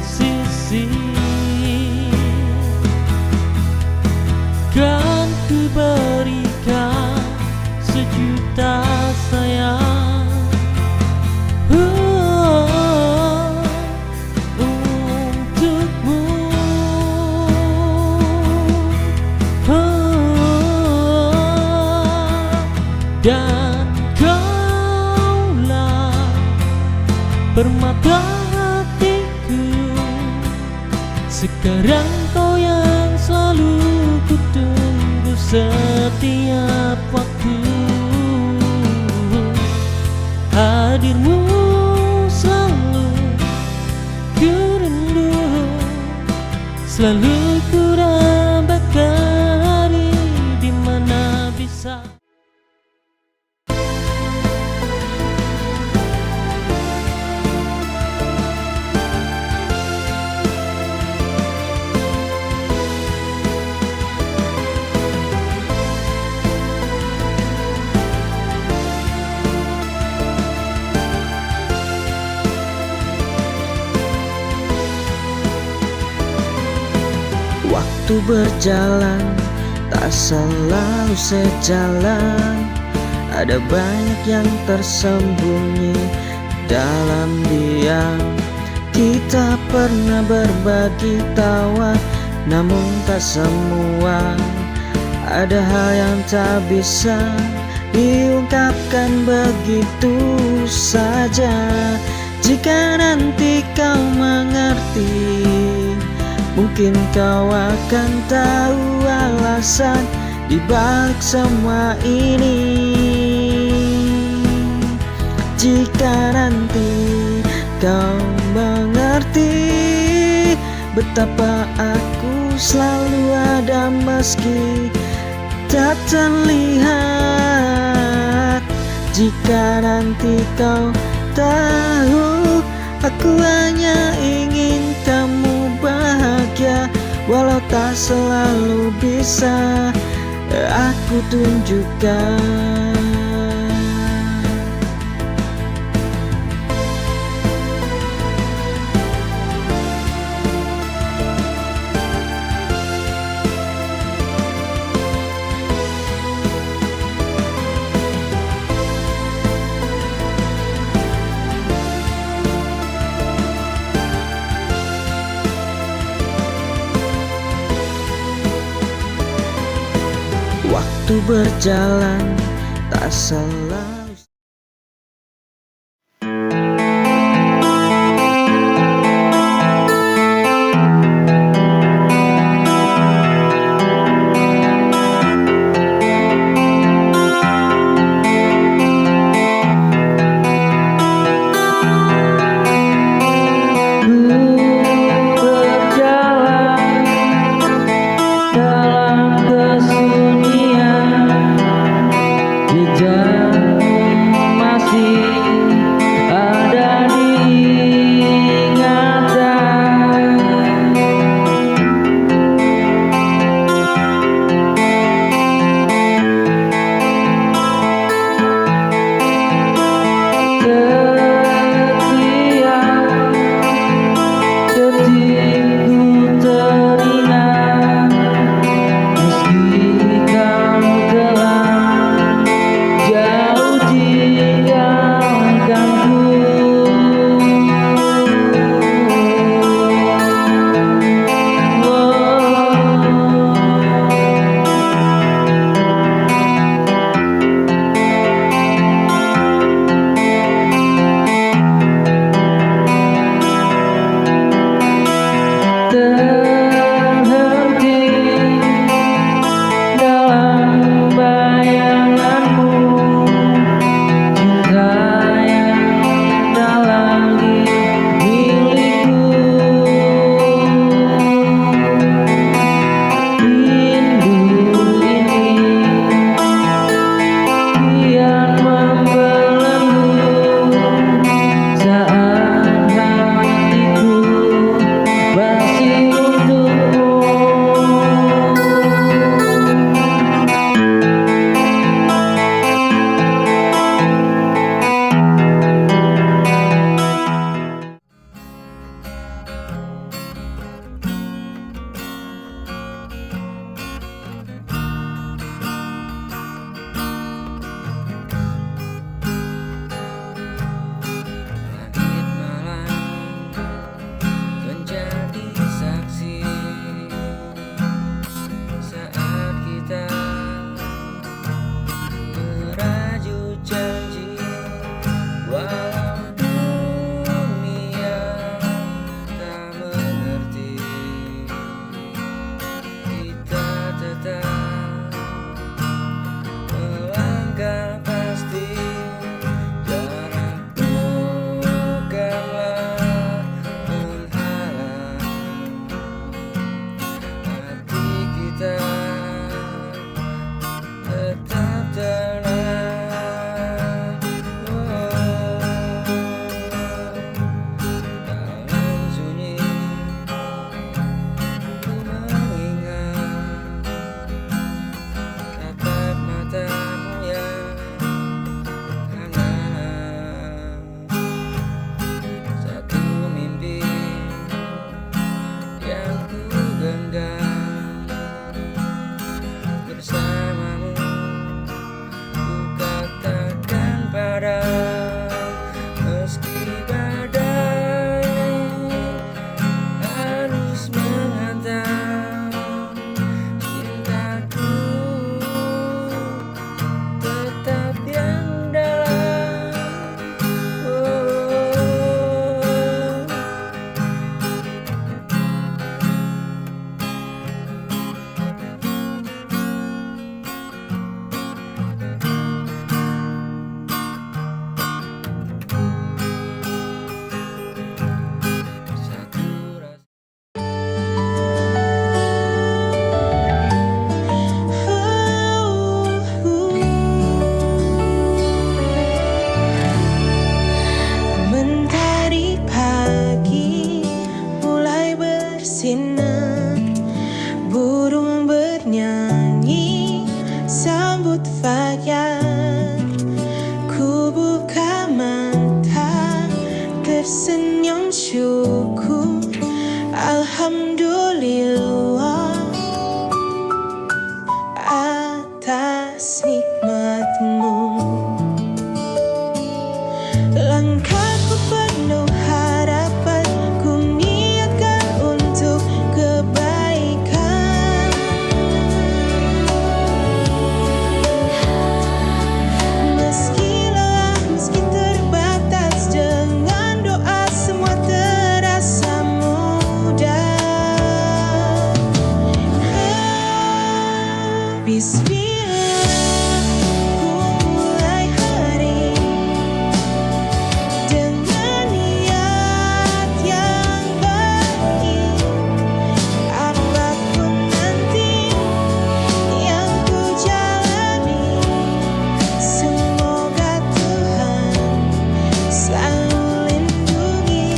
sisi, kan ku berikan sejuta sayang untukmu. Dan kaulah permata hatiku, sekarang kau yang selalu ku tunggu setiap waktu. Hadirmu selalu ku rindu, selalu ku dambakan hari di mana bisa. Waktu berjalan tak selalu sejalan. Ada banyak yang tersembunyi dalam diam. Kita pernah berbagi tawa, namun tak semua. Ada hal yang tak bisa diungkapkan begitu saja. Jika nanti kau mengerti, mungkin kau akan tahu alasan di balik semua ini. Jika nanti kau mengerti betapa aku selalu ada meski tak terlihat. Jika nanti kau tahu aku hanya ingin kamu bahagia, walau tak selalu bisa aku tunjukkan. Waktu berjalan tak selalu. Dalam kesunyian, jejak betina, burung bernyanyi sambut fajar. Ku buka mata, tersenyum syukur, alhamdulillah atas nikmatmu. Langkahku penuh harapan, ku niatkan untuk kebaikan. Meski lelah, meski terbatas, dengan doa semua terasa mudah. Bismillah, ku mulai hari dengan niat yang baik. Apapun nanti yang ku jalani, semoga Tuhan selalu lindungi.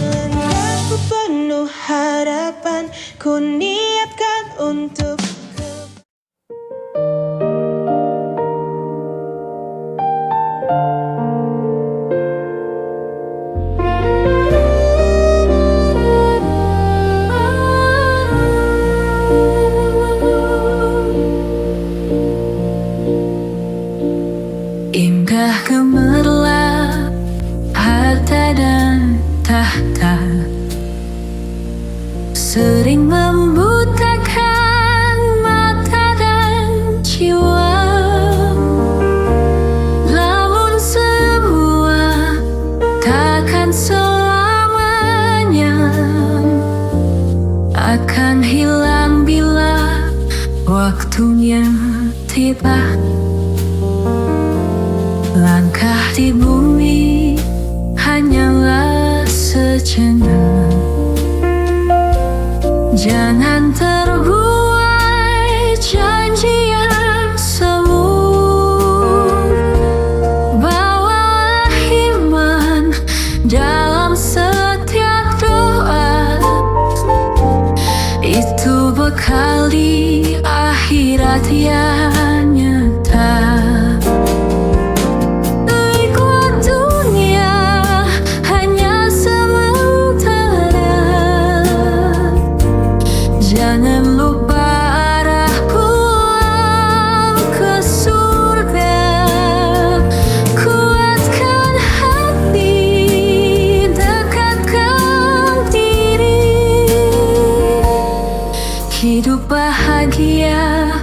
Langkahku penuh harapan, ku niatkan untuk indah gemerlap harta dan tahta, sering membutakan mata dan jiwa. Namun semua takkan selamanya, akan hilang bila waktunya tiba. Langkah di bumi hanyalah sejenak, jangan terbuai janji yang semu. Bawalah iman dalam setiap doa, itu bekal di akhirat yang nyata. Nikmat dunia hanya sementara, jangan lupa arah pulang ke surga. Kuatkan hati, dekatkan diri, hidup bahagia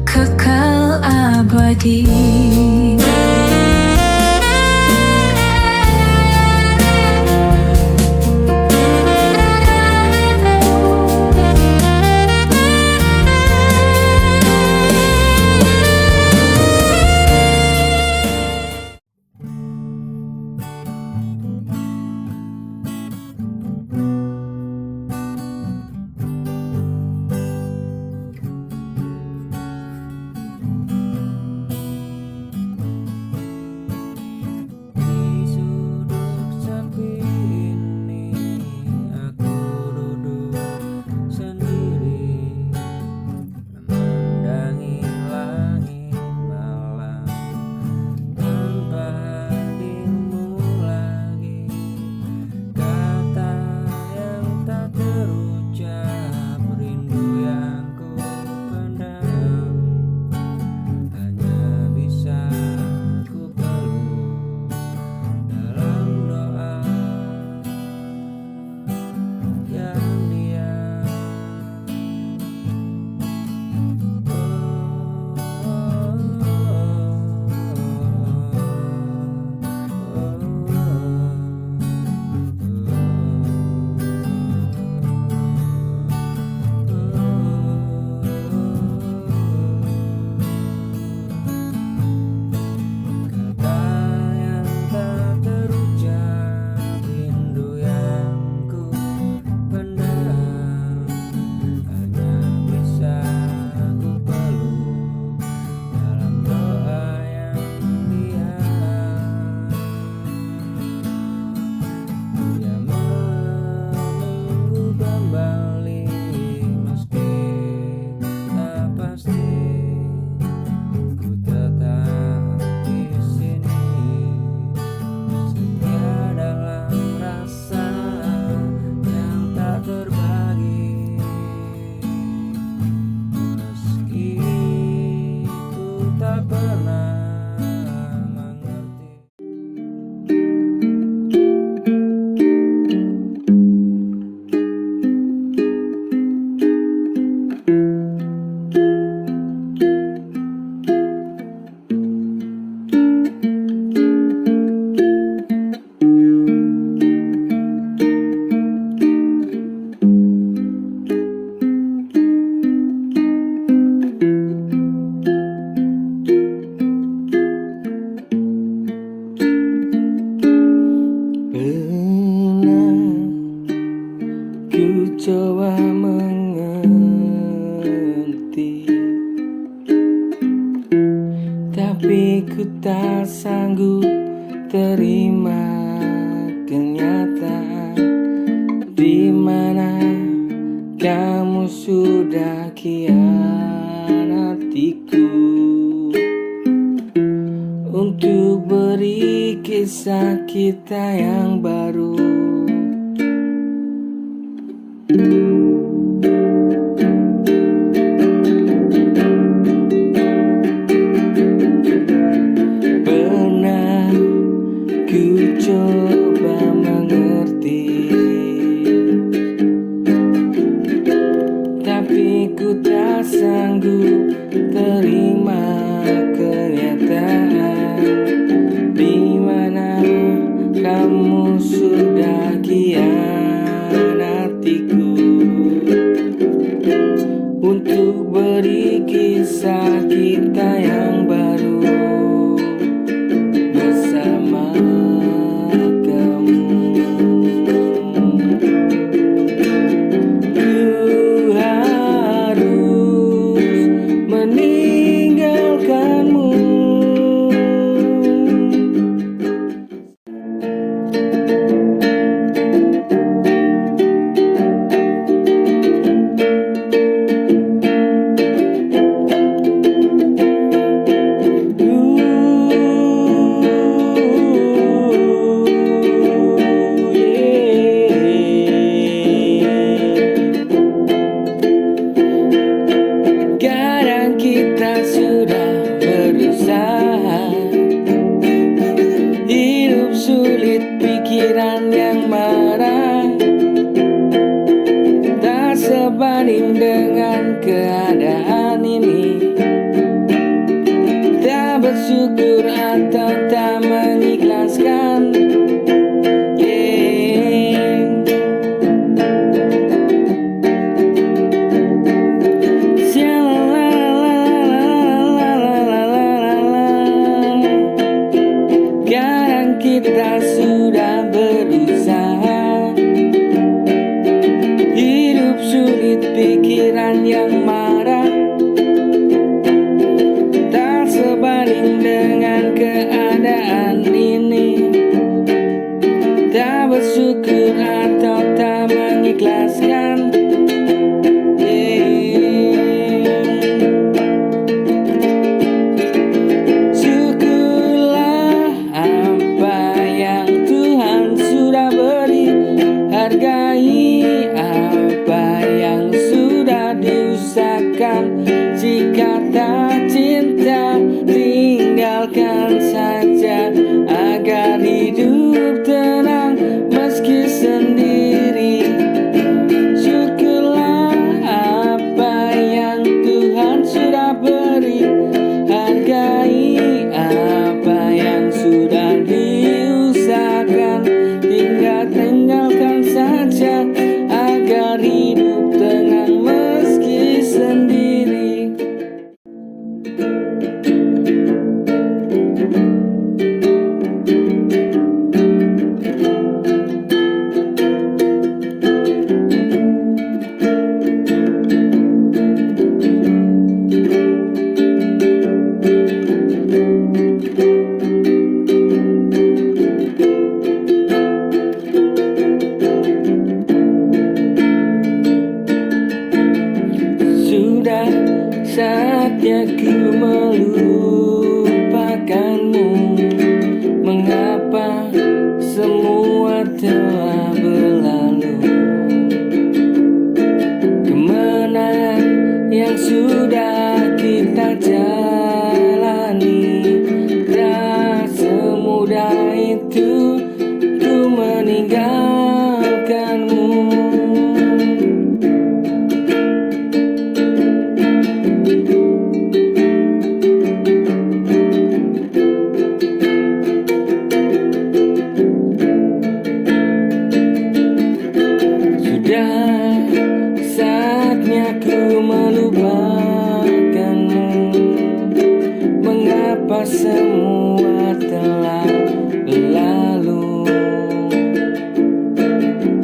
kekal abadi. tak sanggup terima kenyataan di mana kamu sudah khianatiku untuk beri kisah kita yang baru. Pernah ku coba mengerti, tapi ku tak sanggup terima kenyataan di mana kamu sudah khianatiku untuk beri kisah kita yang baru bersama kamu. Ku harus meninggalkanmu. Kadang kita sudah berusaha, hidup sulit, pikiran yang marah, tak sebanding dengan keadaan ini. Tak bersyukur atau tak mengikhlaskan. Kadang kita sudah berusaha, hidup sulit, pikiran yang marah, tak sebanding dengan keadaan ini. Tak bersyukur atau tak mengikhlaskan. Hargai apa yang sudah diusahakan. Jika tak cinta, tinggalkan saja agar hidup tenang meski sendiri. Syukurlah apa yang Tuhan sudah beri. Hargai apa yang sudah diusahakan. Tinggalkan saja agar hidup tenang meski sendiri. Sudah saatnya ku melupakanmu. Mengapa semua telah berlalu? Kemenangan yang sudah kita jalani, tak semudah itu ku meninggalkanmu. Saatnya ku melupakanmu. Mengapa semua telah berlalu?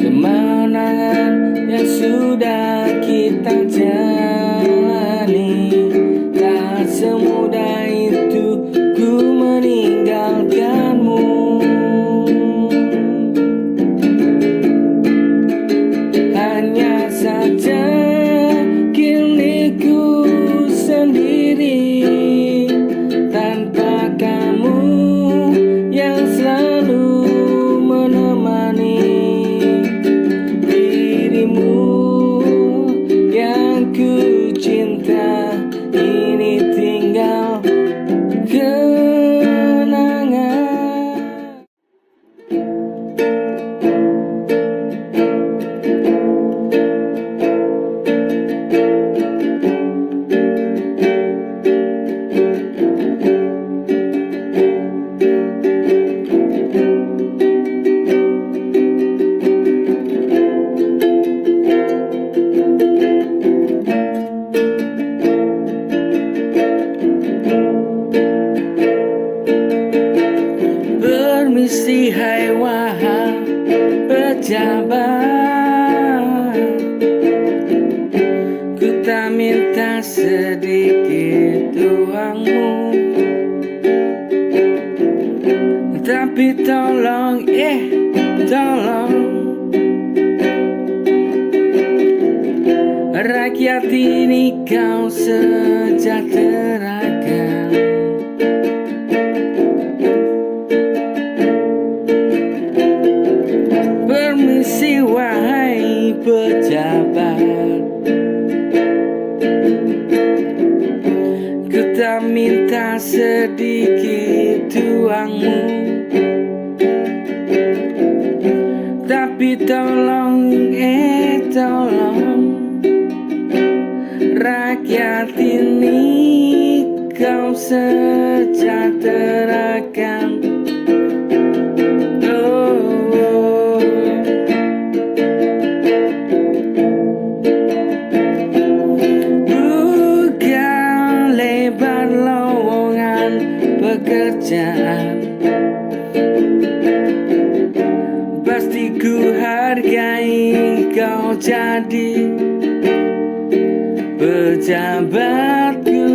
Kemenangan yang sudah kita jalani, tak semudah itu ku meninggalkanmu. minta sedikit uangmu, tapi tolong, tolong rakyat ini kau sejahterakan. Permisi wahai pejabat, ku tak minta sedikit uangmu, tapi tolong, tolong rakyat ini kau sejahterakan. Bukan lebar lowongan pekerjaan, pasti ku hargai kau jadi pejabatku.